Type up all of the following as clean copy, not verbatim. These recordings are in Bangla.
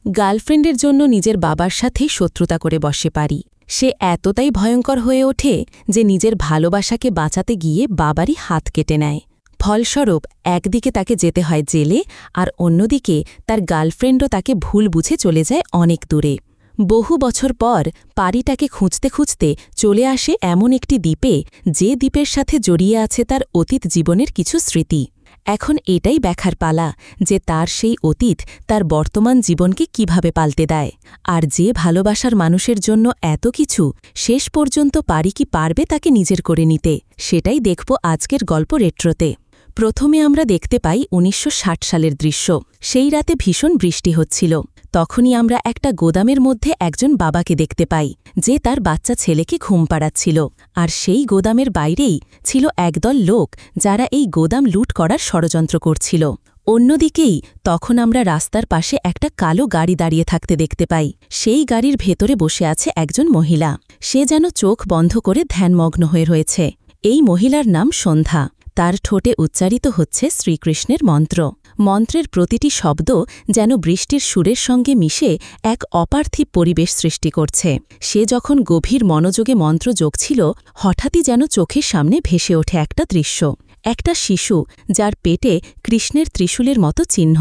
গার্লফ্রেন্ডের জন্য নিজের বাবার সাথেই শত্রুতা করে বসে পারি। সে এতটাই ভয়ঙ্কর হয়ে ওঠে যে নিজের ভালোবাসাকে বাঁচাতে গিয়ে বাবারই হাত কেটে নেয়। ফলস্বরূপ একদিকে তাকে যেতে হয় জেলে, আর অন্যদিকে তার গার্লফ্রেন্ডও তাকে ভুল বুঝে চলে যায় অনেক দূরে। বহু বছর পর পারিটাকে খুঁজতে খুঁজতে চলে আসে এমন একটি দ্বীপে, যে দ্বীপের সাথে জড়িয়ে আছে তার অতীত জীবনের কিছু স্মৃতি। এখন এটাই দেখার পালা যে তার সেই অতীত তার বর্তমান জীবনকে কিভাবে পাল্টে দেয়, আর যে ভালোবাসার মানুষের জন্য এত কিছু, শেষ পর্যন্ত পারি কি পারবে তাকে নিজের করে নিতে, সেটাই দেখব আজকের গল্প রেট্রোতে। প্রথমে আমরা দেখতে পাই ১৯৬০ সালের দৃশ্য। সেই রাতে ভীষণ বৃষ্টি হচ্ছিল। তখনই আমরা একটা গোদামের মধ্যে একজন বাবাকে দেখতে পাই, যে তার বাচ্চা ছেলেকে ঘুম পাড়াচ্ছিল। আর সেই গোদামের বাইরেই ছিল একদল লোক, যারা এই গোদাম লুট করার ষড়যন্ত্র করছিল। অন্যদিকেই তখন আমরা রাস্তার পাশে একটা কালো গাড়ি দাঁড়িয়ে থাকতে দেখতে পাই। সেই গাড়ির ভেতরে বসে আছে একজন মহিলা। সে যেন চোখ বন্ধ করে ধ্যানমগ্ন হয়ে রয়েছে। এই মহিলার নাম সন্ধ্যা। তার ঠোঁটে উচ্চারিত হচ্ছে শ্রীকৃষ্ণের মন্ত্র। মন্ত্রের প্রতিটি শব্দ যেন বৃষ্টির সুরের সঙ্গে মিশে এক অপার্থিব পরিবেশ সৃষ্টি করছে। সে যখন গভীর মনোযোগে মন্ত্র জপছিল, হঠাৎই যেন চোখের সামনে ভেসে ওঠে একটা দৃশ্য। একটা শিশু, যার পেটে কৃষ্ণের ত্রিশূলের মতো চিহ্ন।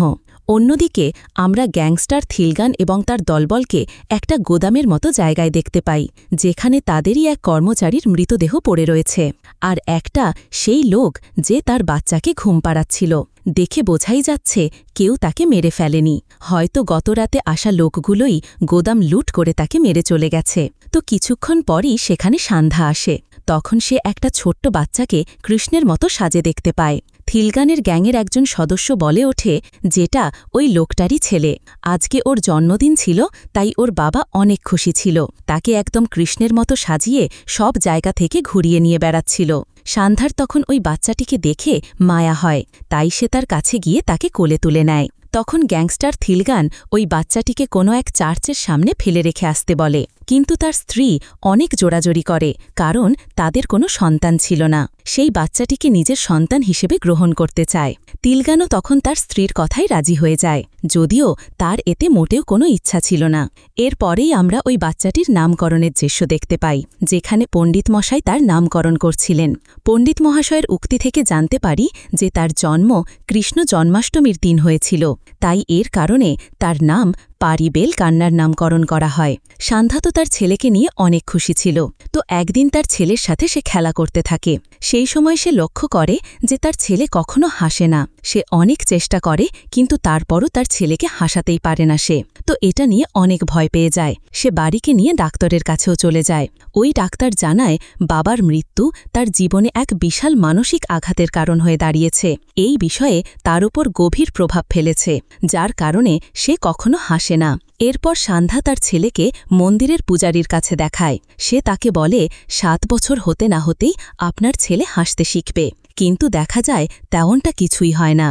অন্যদিকে আমরা গ্যাংস্টার থিলগান এবং তার দলবলকে একটা গোদামের মতো জায়গায় দেখতে পাই, যেখানে তাদেরই এক কর্মচারীর মৃতদেহ পড়ে রয়েছে, আর একটা সেই লোক যে তার বাচ্চাকে ঘুম পাড়াচ্ছিল। দেখে বোঝাই যাচ্ছে কেউ তাকে মেরে ফেলেনি। হয়তো গতরাতে আসা লোকগুলোই গোদাম লুট করে তাকে মেরে চলে গেছে। তো কিছুক্ষণ পরই সেখানে সন্ধ্যা আসে। তখন সে একটা ছোট্ট বাচ্চাকে কৃষ্ণের মতো সাজে দেখতে পায়। থিলগানের গ্যাংয়ের একজন সদস্য বলে ওঠে, যেটা ওই লোকটারই ছেলে। আজকে ওর জন্মদিন ছিল, তাই ওর বাবা অনেক খুশি ছিল। তাকে একদম কৃষ্ণের মতো সাজিয়ে সব জায়গা থেকে ঘুরিয়ে নিয়ে বেড়াচ্ছিল। সন্ধ্যার তখন ওই বাচ্চাটিকে দেখে মায়া হয়, তাই সে তার কাছে গিয়ে তাকে কোলে তুলে নেয়। তখন গ্যাংস্টার থিলগান ওই বাচ্চাটিকে কোনো এক চার্চের সামনে ফেলে রেখে আসতে বলে, কিন্তু তার স্ত্রী অনেক জোরাজোরি করে, কারণ তাদের কোনো সন্তান ছিল না। সেই বাচ্চাটিকে নিজের সন্তান হিসেবে গ্রহণ করতে চায়। তিলগানও তখন তার স্ত্রীর কথাই রাজি হয়ে যায়, যদিও তার এতে মোটেও কোনো ইচ্ছা ছিল না। এরপরেই আমরা ওই বাচ্চাটির নামকরণের দৃশ্য দেখতে পাই, যেখানে পণ্ডিত মশাই তার নামকরণ করছিলেন। পণ্ডিত মহাশয়ের উক্তি থেকে জানতে পারি যে তার জন্ম কৃষ্ণ জন্মাষ্টমীর দিন হয়েছিল, তাই এর কারণে তার নাম পারিবেল কান্নার নামকরণ করা হয়। সন্ধ্যা তো তার ছেলেকে নিয়ে অনেক খুশি ছিল। তো একদিন তার ছেলের সাথে সে খেলা করতে থাকে। সেই সময় সে লক্ষ্য করে যে তার ছেলে কখনো হাসে না। সে অনেক চেষ্টা করে, কিন্তু তারপরও তার ছেলেকে হাসাতেই পারে না সে। তো এটা নিয়ে অনেক ভয় পেয়ে যায়। সে বাড়িকে নিয়ে ডাক্তারের কাছেও চলে যায়। ওই ডাক্তার জানায় বাবার মৃত্যু তার জীবনে এক বিশাল মানসিক আঘাতের কারণ হয়ে দাঁড়িয়েছে। এই বিষয়ে তার উপর গভীর প্রভাব ফেলেছে, যার কারণে সে কখনো হাসে না। এরপর সন্ধ্যা তার ছেলেকে মন্দিরের পূজারীর কাছে দেখায়। সে তাকে বলে, ৭ বছর হতে না হতেই আপনার ছেলে হাসতে শিখবে। কিন্তু দেখা যায় তেমনটা কিছুই হয় না।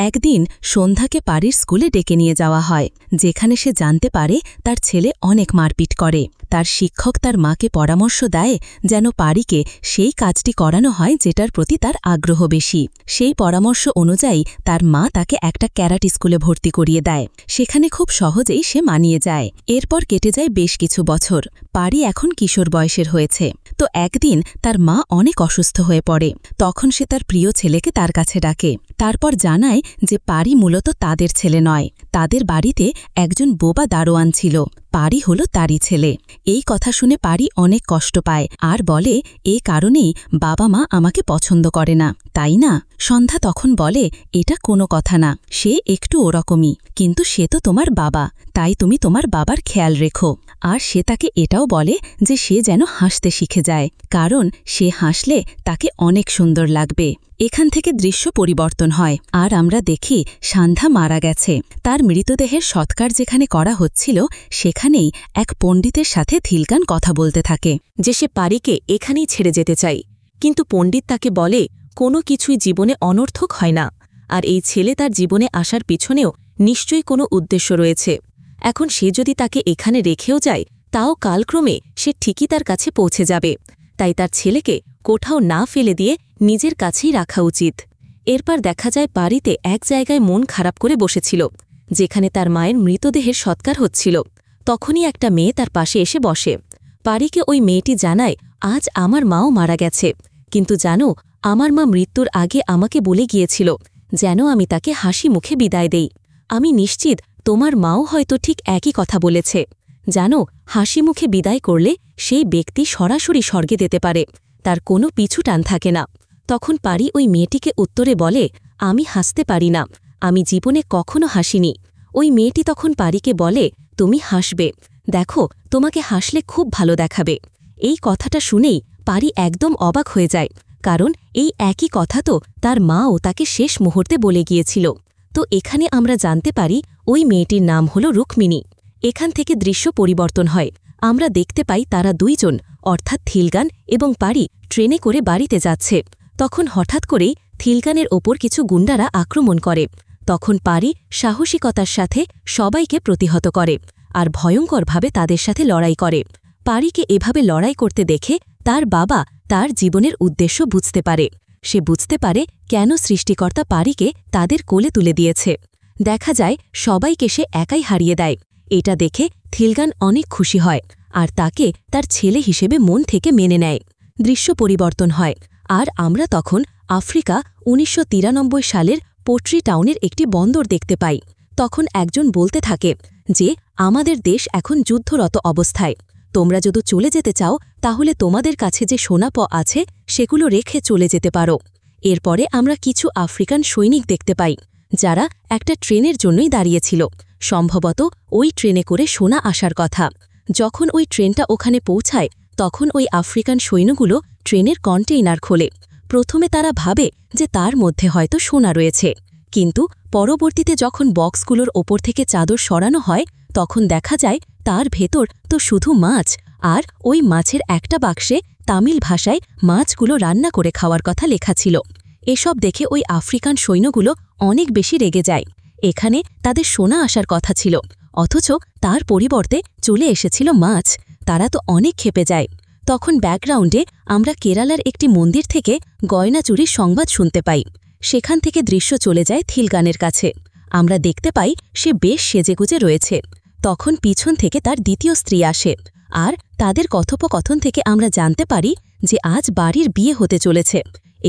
একদিন সন্ধ্যাকে পারির স্কুলে ডেকে নিয়ে যাওয়া হয়, যেখানে সে জানতে পারে তার ছেলে অনেক মারপিট করে। তার শিক্ষক তার মাকে পরামর্শ দেয় যেন পারিকে সেই কাজটি করানো হয় যেটার প্রতি তার আগ্রহ বেশি। সেই পরামর্শ অনুযায়ী তার মা তাকে একটা ক্যারাটে স্কুলে ভর্তি করিয়ে দেয়। সেখানে খুব সহজেই সে মানিয়ে যায়। এরপর কেটে যায় বেশ কিছু বছর। পারি এখন কিশোর বয়সের হয়েছে। তো একদিন তার মা অনেক অসুস্থ হয়ে পড়ে। তখন সে তার প্রিয় ছেলেকে তার কাছে ডাকে। তারপর জানায় যে পারি মূলত তাদের ছেলে নয়, তাদের বাড়িতে একজন বোবা দারোয়ান ছিল। পারি হলো তারই ছেলে। এই কথা শুনে পারি অনেক কষ্ট পায়, আর বলে, এই কারণেই বাবা মা আমাকে পছন্দ করে না, তাই না? সন্ধ্যা তখন বলে, এটা কোনো কথা না, সে একটু ওরকমই, কিন্তু সে তো তোমার বাবা, তাই তুমি তোমার বাবার খেয়াল রেখো। আর সে তাকে এটাও বলে যে সে যেন হাসতে শিখে যায়, কারণ সে হাসলে তাকে অনেক সুন্দর লাগবে। এখান থেকে দৃশ্য পরিবর্তন হয়, আর আমরা দেখি সন্ধ্যা মারা গেছে। তার মৃতদেহের সৎকার যেখানে করা হচ্ছিল, সেখানেই এক পণ্ডিতের সাথে থিলগান কথা বলতে থাকে যে সে পারিকে এখানেই ছেড়ে যেতে চাই। কিন্তু পণ্ডিত তাকে বলে, কোনো কিছুই জীবনে অনর্থক হয় না, আর এই ছেলে তার জীবনে আসার পিছনেও নিশ্চয়ই কোনো উদ্দেশ্য রয়েছে। এখন সে যদি তাকে এখানে রেখেও যায়, তাও কালক্রমে সে ঠিকই তার কাছে পৌঁছে যাবে। তাই তার ছেলেকে কোথাও না ফেলে দিয়ে নিজের কাছেই রাখা উচিত। এরপর দেখা যায় পারিতে এক জায়গায় মন খারাপ করে বসেছিল। যেখানে তার মায়ের মৃতদেহের সৎকার হচ্ছিল। তখনই একটা মেয়ে তার পাশে এসে বসে। পারিকে ওই মেয়েটি জানায়, আজ আমার মাও মারা গেছে, কিন্তু জানো, আমার মা মৃত্যুর আগে আমাকে বলে গিয়েছিল যেন আমি তাকে হাসি মুখে বিদায় দেই। আমি নিশ্চিত তোমার মাও হয়তো ঠিক একই কথা বলেছে। জানো, হাসি মুখে বিদায় করলে সেই ব্যক্তি সরাসরি স্বর্গে যেতে পারে, তার কোনো পিছু টান থাকে না। তখন পারি ওই মেয়েটিকে উত্তরে বলে, আমি হাসতে পারি না, আমি জীবনে কখনো হাসিনি। ওই মেয়েটি তখন পারিকে বলে, তুমি হাসবে, দেখো তোমাকে হাসলে খুব ভালো দেখাবে। এই কথাটা শুনেই পারি একদম অবাক হয়ে যায়, কারণ এই একই কথা তো তার মাও তাকে শেষ মুহূর্তে বলে গিয়েছিল। তো এখানে আমরা জানতে পারি ওই মেয়েটির নাম হল রুক্মিণী। এখান থেকে দৃশ্য পরিবর্তন হয়। আমরা দেখতে পাই তারা দুইজন, অর্থাৎ থিলগান এবং পারি ট্রেনে করে বাড়িতে যাচ্ছে। তখন হঠাৎ করেই থিলগানের ওপর কিছু গুন্ডারা আক্রমণ করে। তখন পারি সাহসিকতার সাথে সবাইকে প্রতিহত করে আর ভয়ঙ্করভাবে তাদের সাথে লড়াই করে। পারিকে এভাবে লড়াই করতে দেখে তার বাবা তার জীবনের উদ্দেশ্য বুঝতে পারে। সে বুঝতে পারে কেন সৃষ্টিকর্তা পারিকে তাদের কোলে তুলে দিয়েছে। দেখা যায় সবাইকে সে একাই হারিয়ে দেয়। এটা দেখে থিলগান অনেক খুশি হয় আর তাকে তার ছেলে হিসেবে মন থেকে মেনে নেয়। দৃশ্য পরিবর্তন হয় আর আমরা তখন আফ্রিকা ১৯৯৩ সালের পোট্রি টাউনের একটি বন্দর দেখতে পাই। তখন একজন বলতে থাকে যে আমাদের দেশ এখন যুদ্ধরত অবস্থায়, তোমরা যদি চলে যেতে চাও তাহলে তোমাদের কাছে যে সোনাপ আছে সেগুলো রেখে চলে যেতে পারো। এরপরে আমরা কিছু আফ্রিকান সৈনিক দেখতে পাই যারা একটা ট্রেনের জন্যই দাঁড়িয়েছিল। সম্ভবত ওই ট্রেনে করে সোনা আসার কথা। যখন ওই ট্রেনটা ওখানে পৌঁছায় তখন ওই আফ্রিকান সৈন্যগুলো ট্রেনের কন্টেইনার খোলে। প্রথমে তারা ভাবে যে তার মধ্যে হয়তো সোনা রয়েছে, কিন্তু পরবর্তীতে যখন বক্সগুলোর ওপর থেকে চাদর সরানো হয় তখন দেখা যায় তার ভেতর তো শুধু মাছ, আর ওই মাছের একটা বাক্সে তামিল ভাষায় মাছগুলো রান্না করে খাওয়ার কথা লেখা ছিল। এসব দেখে ওই আফ্রিকান সৈন্যগুলো অনেক বেশি রেগে যায়। এখানে তাদের সোনা আসার কথা ছিল, অথচ তার পরিবর্তে চলে এসেছিল মাছ। তারা তো অনেক ক্ষেপে যায়। তখন ব্যাকগ্রাউন্ডে আমরা কেরালার একটি মন্দির থেকে গয়না চুরির সংবাদ শুনতে পাই। সেখান থেকে দৃশ্য চলে যায় থিলগানের কাছে। আমরা দেখতে পাই সে বেশ সেজেগুজে রয়েছে। তখন পিছন থেকে তার দ্বিতীয় স্ত্রী আসে আর তাদের কথোপকথন থেকে আমরা জানতে পারি যে আজ বাড়ির বিয়ে হতে চলেছে।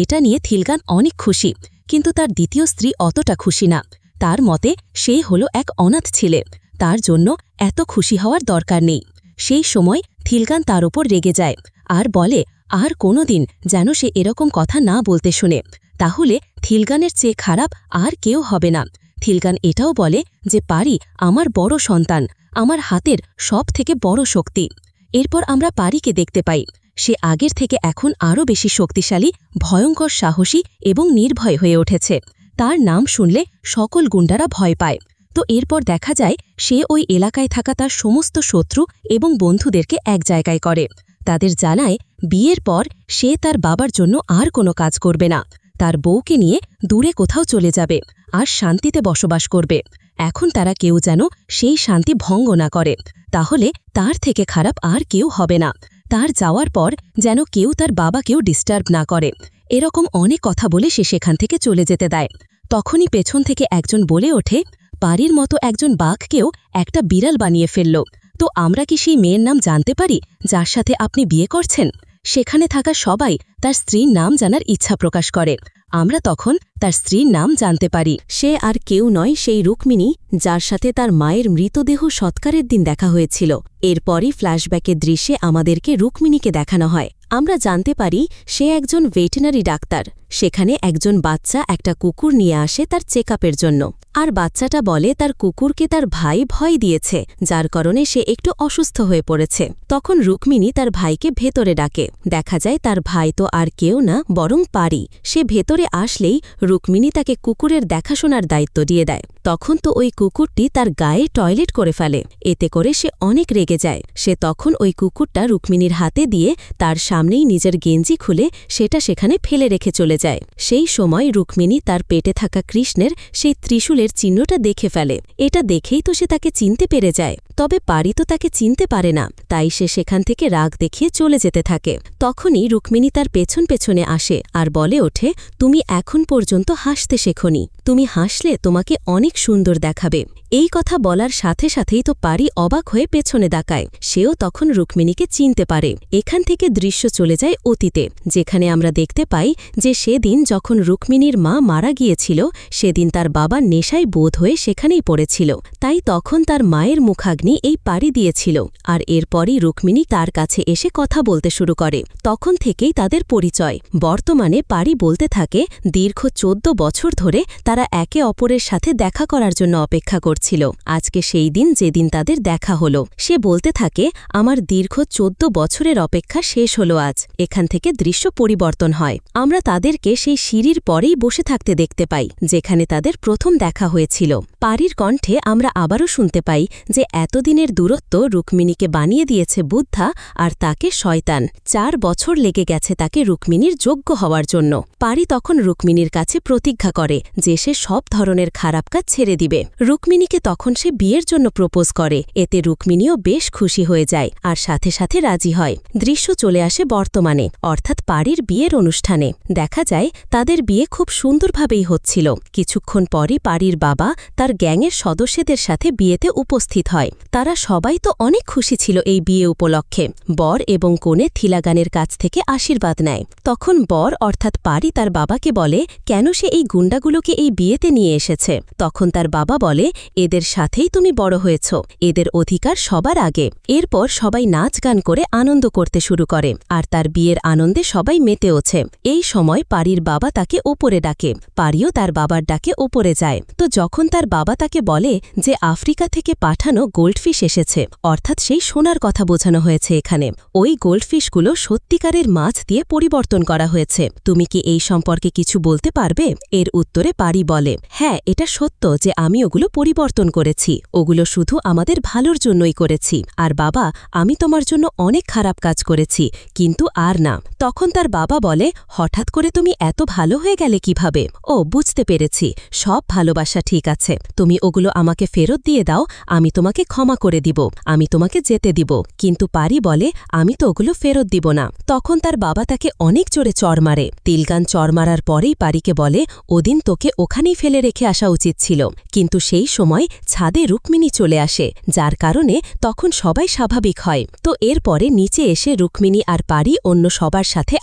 এটা নিয়ে থিলগান অনেক খুশি, কিন্তু তার দ্বিতীয় স্ত্রী অতটা খুশি না। তার মতে সে হলো এক অনাথ ছেলে, তার জন্য এত খুশি হওয়ার দরকার নেই। সেই সময় থিলগান তার উপর রেগে যায় আর বলে আর কোনোদিন যেন সে এরকম কথা না বলতে শুনে, তাহলে থিলগানের চেয়ে খারাপ আর কেউ হবে না। থিলগান এটাও বলে যে পারি আমার বড় সন্তান, আমার হাতের সব থেকে বড় শক্তি। এরপর আমরা পারিকে দেখতে পাই। সে আগের থেকে এখন আরও বেশি শক্তিশালী, ভয়ঙ্কর, সাহসী এবং নির্ভয় হয়ে উঠেছে। তার নাম শুনলে সকল গুন্ডারা ভয় পায়। তো এরপর দেখা যায় সে ওই এলাকায় থাকা তার সমস্ত শত্রু এবং বন্ধুদেরকে এক জায়গায় করে। তাদের জানায় বিয়ের পর সে তার বাবার জন্য আর কোনো কাজ করবে না, তার বউকে নিয়ে দূরে কোথাও চলে যাবে আর শান্তিতে বসবাস করবে। এখন তারা কেউ যেন সেই শান্তি ভঙ্গ না করে, তাহলে তার থেকে খারাপ আর কেউ হবে না। তার যাওয়ার পর যেন কেউ তার বাবাকেও ডিস্টার্ব না করে। এরকম অনেক কথা বলে সে সেখান থেকে চলে যেতে দেয়। তখনই পেছন থেকে একজন বলে ওঠে, পারির মতো একজন বাঘকেও একটা বিড়াল বানিয়ে ফেলল। তো আমরা কি সেই মেয়ের নাম জানতে পারি যার সাথে আপনি বিয়ে করছেন? সেখানে থাকা সবাই তার স্ত্রীর নাম জানার ইচ্ছা প্রকাশ করে। আমরা তখন তার স্ত্রীর নাম জানতে পারি। সে আর কেউ নয়, সেই রুক্মিণী যার সাথে তার মায়ের মৃতদেহ সৎকারের দিন দেখা হয়েছিল। এরপরই ফ্ল্যাশব্যাকের দৃশ্যে আমাদেরকে রুক্মিণীকে দেখানো হয়। আমরা জানতে পারি সে একজন ভেটেরিনারি ডাক্তার। সেখানে একজন বাচ্চা একটা কুকুর নিয়ে আসে তার চেকআপের জন্য, আর বাচ্চাটা বলে তার কুকুরকে তার ভাই ভয় দিয়েছে, যার কারণে সে একটু অসুস্থ হয়ে পড়েছে। তখন রুক্মিণী তার ভাইকে ভেতরে ডাকে। দেখা যায় তার ভাই তো আর কেউ না, বরং পারি। সে ভেতরে আসলেই রুক্মিণী তাকে কুকুরের দেখাশোনার দায়িত্ব দিয়ে দেয়। তখন তো ওই কুকুরটি তার গায়ে টয়লেট করে ফেলে। এতে করে সে অনেক রেগে যায়। সে তখন ওই কুকুরটা রুক্মিণীর হাতে দিয়ে তার সামনেই নিজের গেঞ্জি খুলে সেটা সেখানে ফেলে রেখে চলে যায়। সেই সময় রুক্মিণী তার পেটে থাকা কৃষ্ণের সেই ত্রিশূলের চিহ্নটা দেখে ফেলে। এটা দেখেই তো সে তাকে চিনতে পেরে যায়। তবে পারি তো তাকে চিনতে পারে না, তাই সে সেখান থেকে রাগ দেখিয়ে চলে যেতে থাকে। তখনই রুক্মিণী তার পেছন পেছনে আসে আর বলে ওঠে, তুমি এখন পর্যন্ত হাসতে শেখনি, তুমি হাসলে তোমাকে অনেক সুন্দর দেখাবে। এই কথা বলার সাথে সাথেই তো পারি অবাক হয়ে পেছনে তাকায়। সেও তখন রুক্মিণীকে চিনতে পারে। এখান থেকে দৃশ্য চলে যায় অতীতে, যেখানে আমরা দেখতে পাই যে সেদিন যখন রুক্মিণীর মা মারা গিয়েছিল সেদিন তার বাবা নেশায় বোধ হয়ে সেখানেই পড়েছিল, তাই তখন তার মায়ের মুখাগ্নি এই পারি দিয়েছিল। আর এরপরই রুক্মিণী তার কাছে এসে কথা বলতে শুরু করে। তখন থেকেই তাদের পরিচয়। বর্তমানে পারি বলতে থাকে দীর্ঘ 14 বছর ধরে তারা একে অপরের সাথে দেখা করার জন্য অপেক্ষা করছিল। আজকে সেই দিন যেদিন তাদের দেখা হলো। সে বলতে থাকে আমার দীর্ঘ 14 বছরের অপেক্ষা শেষ হলো আজ। এখান থেকে দৃশ্য পরিবর্তন হয়। আমরা তাদেরকে সেই সিঁড়ির পরেই বসে থাকতে দেখতে পাই যেখানে তাদের প্রথম দেখা হয়েছিল। পারির কণ্ঠে আমরা আবারও শুনতে পাই যে এতদিনের দূরত্ব রুক্মিণীকে বানিয়ে দিয়েছে বুদ্ধা আর তাকে শয়তান। 4 বছর লেগে গেছে তাকে রুক্মিণীর যোগ্য হওয়ার জন্য। পারি তখন রুক্মিণীর কাছে প্রতিজ্ঞা করে যে সে সব ধরনের খারাপ কাজ ছেড়ে দিবে। রুক্মিণীকে তখন সে বিয়ের জন্য প্রপোজ করে। এতে রুক্মিণীও বেশ খুশি হয়ে যায় আর সাথে সাথে রাজি হয়। দৃশ্য চলে আসে বর্তমানে, অর্থাৎ পারির বিয়ের অনুষ্ঠানে। দেখা যায় তাদের বিয়ে খুব সুন্দরভাবেই হচ্ছিল। কিছুক্ষণ পরই পারির বাবা তার গ্যাংয়ের সদস্যদের সাথে বিয়েতে উপস্থিত হয়। তারা সবাই তো অনেক খুশি ছিল এই বিয়ে উপলক্ষে। বর এবং কনে থিলাগানের কাছ থেকে আশীর্বাদ নেয়। তখন বর অর্থাৎ পারি তার বাবাকে বলে কেন সে এই গুন্ডাগুলোকে এই বিয়েতে নিয়ে এসেছে। তখন তার বাবা বলে এদের সাথেই তুমি বড় হয়েছ, এদের অধিকার সবার আগে। এরপর সবাই নাচ গান করে আনন্দ করতে শুরু করে আর তার বিয়ের আনন্দে সবাই মেতে ওঠে। এই সময় পারির বাবা তাকে ওপরে ডাকে। পারিও তার বাবার ডাকে ওপরে যায়। তো যখন তার বাবা তাকে বলে যে আফ্রিকা থেকে পাঠানো গোল্ডফিশ এসেছে, অর্থাৎ সেই সোনার কথা বোঝানো হয়েছে এখানে, ওই গোল্ডফিশগুলো সত্যিকারের মাছ দিয়ে পরিবর্তন করা হয়েছে। তুমি কি এই সম্পর্কে কিছু বলতে পারবে? এর উত্তরে পারি বলে হ্যাঁ, এটা সত্য যে আমি ওগুলো পরিবর্তন করেছি। ওগুলো শুধু আমাদের ভালোর জন্যই করেছি। আর বাবা, আমি তোমার জন্য অনেক খারাপ কাজ করেছি, কিন্তু আর না। তখন তার বাবা বলে হঠাৎ করে তুমি এত ভালো হয়ে গেলে কিভাবে? ও, বুঝতে পেরেছি, সব ভালোবাসা ঠিক আছে। তুমি ওগুলো আমাকে ফেরত দিয়ে দাও, আমি তোমাকে ক্ষমা করে দিব, আমি তোমাকে যেতে দিব। কিন্তু পারি বলে আমি তো ওগুলো ফেরত দিব না। তখন তার বাবা তাকে অনেক জোরে চড় মারে। তিলগান চড় মারার পরেই পারিকে বলে ওদিন তোকে ওখানেই ফেলে রেখে আসা উচিত ছিল। কিন্তু সেই সময় ছাদে রুক্মিণী চলে আসে, যার কারণে তখন সবাই স্বাভাবিক হয়। তো এরপরে নিচে এসে রুক্মিণী আর পারি অন্য সবার সাথে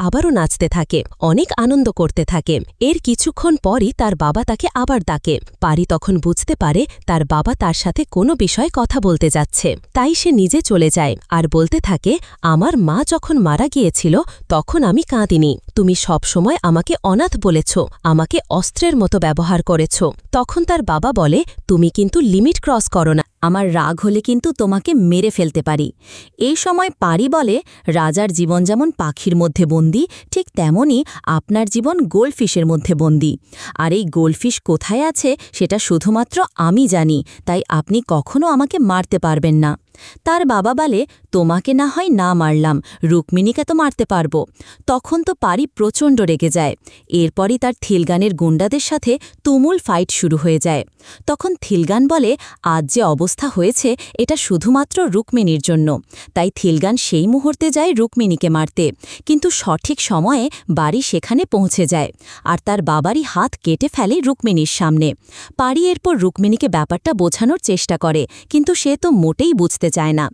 আবারও নাচতে থাকে, অনেক আনন্দ করতে থাকে। এর কিছুক্ষণ পরই তার বাবা তাকে আবার ডাকে। পারি তখন বুঝতে পারে তার বাবা তার সাথে কোনো বিষয়ে কথা বলতে যাচ্ছে, তাই সে নিজে চলে যায় আর বলতে থাকে আমার মা যখন মারা গিয়েছিল তখন আমি কাঁদিনি। তুমি সব সময় আমাকে অনাথ বলেছ, আমাকে অস্ত্রের মতো ব্যবহার করেছ। তখন তার বাবা বলে তুমি কিন্তু লিমিট ক্রস করো না, আমার রাগ হলে কিন্তু তোমাকে মেরে ফেলতে পারি। এই সময় পারি বলে রাজার জীবন যেমন পাখির মধ্যে বন্দী, ঠিক তেমনই আপনার জীবন গোল্ডফিশের মধ্যে বন্দী। আর এই গোল্ডফিশ কোথায় আছে সেটা শুধুমাত্র আমি জানি, তাই আপনি কখনো আমাকে মারতে পারবেন না। তার বাবা বলে তোমাকে না হয় না মারলাম, রুক্মিণীকে তো মারতে পারবো। তখন তো পারি প্রচণ্ড রেগে যায়। এরপরই তার থিলগানের গুন্ডাদের সাথে তুমুল ফাইট শুরু হয়ে যায়। তখন থিলগান বলে আজ যে অবস্থা হয়েছে এটা শুধুমাত্র রুক্মিণীর জন্য। তাই থিলগান সেই মুহূর্তে যায় রুক্মিণীকে মারতে, কিন্তু সঠিক সময়ে বাড়ি সেখানে পৌঁছে যায় আর তার বাবারই হাত কেটে ফেলে রুক্মিণীর সামনে। পারি এরপর রুক্মিণীকে ব্যাপারটা বোঝানোর চেষ্টা করে, কিন্তু সে তো মোটেই বুঝতে চায় না।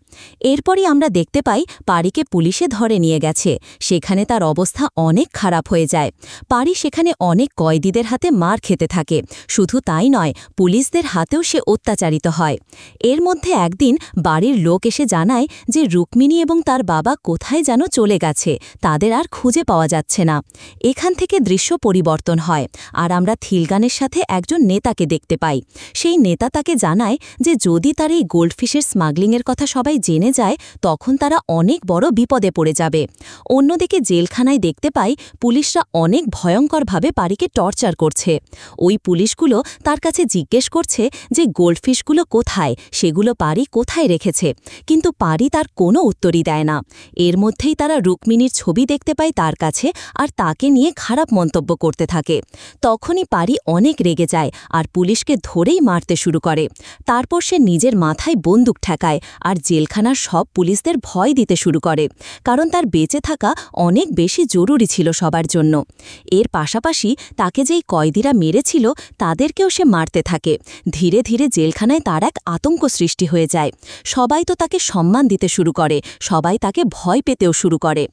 এরপরই আমরা দেখতে পাই পারিকে পুলিশে ধরে নিয়ে গেছে। সেখানে তার অবস্থা অনেক খারাপ হয়ে যায়। পারি সেখানে অনেক কয়েদিদের হাতে মার খেতে থাকে। শুধু তাই নয়, পুলিশদের হাতেও সে অত্যাচারিত হয়। এর মধ্যে একদিন বাড়ির লোক এসে জানায় যে রুক্মিণী এবং তার বাবা কোথায় যেন চলে গেছে, তাদের আর খুঁজে পাওয়া যাচ্ছে না। এখান থেকে দৃশ্য পরিবর্তন হয় আর আমরা থিলগানের সাথে একজন নেতাকে দেখতে পাই। সেই নেতা তাকে জানায় যে যদি তার এই গোল্ডফিশের স্মাগলিংয়ের রুক্মিণীর কথা সবাই জেনে যায় তখন তারা অনেক বড় বিপদে পড়ে যাবে। অন্যদিকে জেলখানায় দেখতে পাই পুলিশরা অনেক ভয়ঙ্করভাবে পারিকে টর্চার করছে। ওই পুলিশগুলো তার কাছে জিজ্ঞেস করছে যে গোল্ডফিশগুলো কোথায়, সেগুলো পারি কোথায় রেখেছে, কিন্তু পারি তার কোনো উত্তরই দেয় না। এর মধ্যেই তারা রুক্মিণীর ছবি দেখতে পায় তার কাছে আর তাকে নিয়ে খারাপ মন্তব্য করতে থাকে। তখনই পারি অনেক রেগে যায় আর পুলিশকে ধরেই মারতে শুরু করে। তারপর সে নিজের মাথায় বন্দুক ঠেকায় আর জেলখানার সব পুলিশদের ভয় দিতে শুরু করে, কারণ তার বেঁচে থাকা অনেক বেশি জরুরি ছিল সবার জন্য। এর পাশাপাশি তাকে যেই কয়েদিরা মেরেছিল তাদেরকেও সে মারতে থাকে। ধীরে ধীরে জেলখানায় তার এক আতঙ্ক সৃষ্টি হয়ে যায়। সবাই তো তাকে সম্মান দিতে শুরু করে, সবাই তাকে ভয় পেতেও শুরু করে।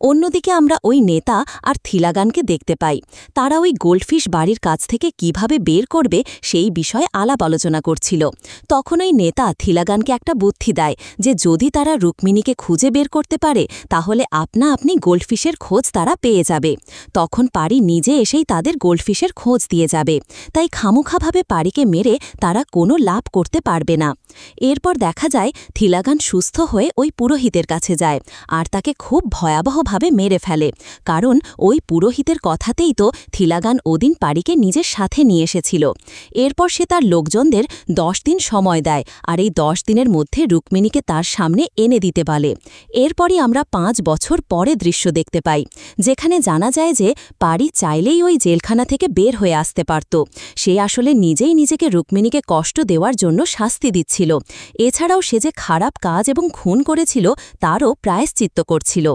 অন্যদিকে আমরা ওই নেতা আর থিলাগানকে দেখতে পাই। তারা ওই গোল্ডফিশ বাড়ির কাছ থেকে কিভাবে বের করবে সেই বিষয়ে আলাপ আলোচনা করছিল। তখন ওই নেতা থিলাগানকে একটা বুদ্ধি দেয় যে যদি তারা রুক্মিণীকে খুঁজে বের করতে পারে তাহলে আপনা আপনি গোল্ডফিশের খোঁজ তারা পেয়ে যাবে। তখন পারি নিজে এসেই তাদের গোল্ডফিশের খোঁজ দিয়ে যাবে, তাই খামোখাভাবে পারিকে মেরে তারা কোনো লাভ করতে পারবে না। এরপর দেখা যায় থিলাগান সুস্থ হয়ে ওই পুরোহিতের কাছে যায় আর তাকে খুব ভয়াবহভাবে মেরে ফেলে, কারণ ওই পুরোহিতের কথাতেই তো থিলাগান ওদিন পারিকে নিজের সাথে নিয়ে এসেছিল। এরপর সে তার লোকজনদের 10 দিন সময় দেয় আর এই 10 দিনের মধ্যে রুক্মিণীকে তার সামনে এনে দিতে বলে। এরপরই আমরা 5 বছর পরে দৃশ্য দেখতে পাই, যেখানে জানা যায় যে পারি চাইলেই ওই জেলখানা থেকে বের হয়ে আসতে পারত। সে আসলে নিজেই নিজেকে রুক্মিণীকে কষ্ট দেওয়ার জন্য শাস্তি দিচ্ছিল। এছাড়াও সে যে খারাপ কাজ এবং খুন করেছিল তারও প্রায়শ্চিত্ত করছিল।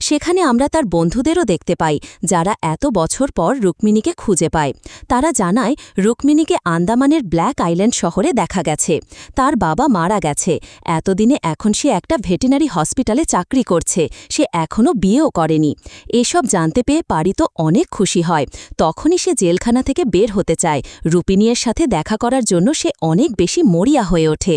সেখানে আমরা তার বন্ধুদেরও দেখতে পাই যারা এত বছর পর রুক্মিণীকে খুঁজে পায়। তারা জানায় রুক্মিণীকে আন্দামানের ব্ল্যাক আইল্যান্ড শহরে দেখা গেছে। তার বাবা মারা গেছে। এতদিনে এখন সে একটা ভেটেরিনারি হসপিটালে চাকরি করছে। সে এখনও বিয়েও করেনি। এসব জানতে পেয়ে পারি তো অনেক খুশি হয়। তখনই সে জেলখানা থেকে বের হতে চায়। রুক্মিণীর সাথে দেখা করার জন্য সে অনেক বেশি মরিয়া হয়ে ওঠে।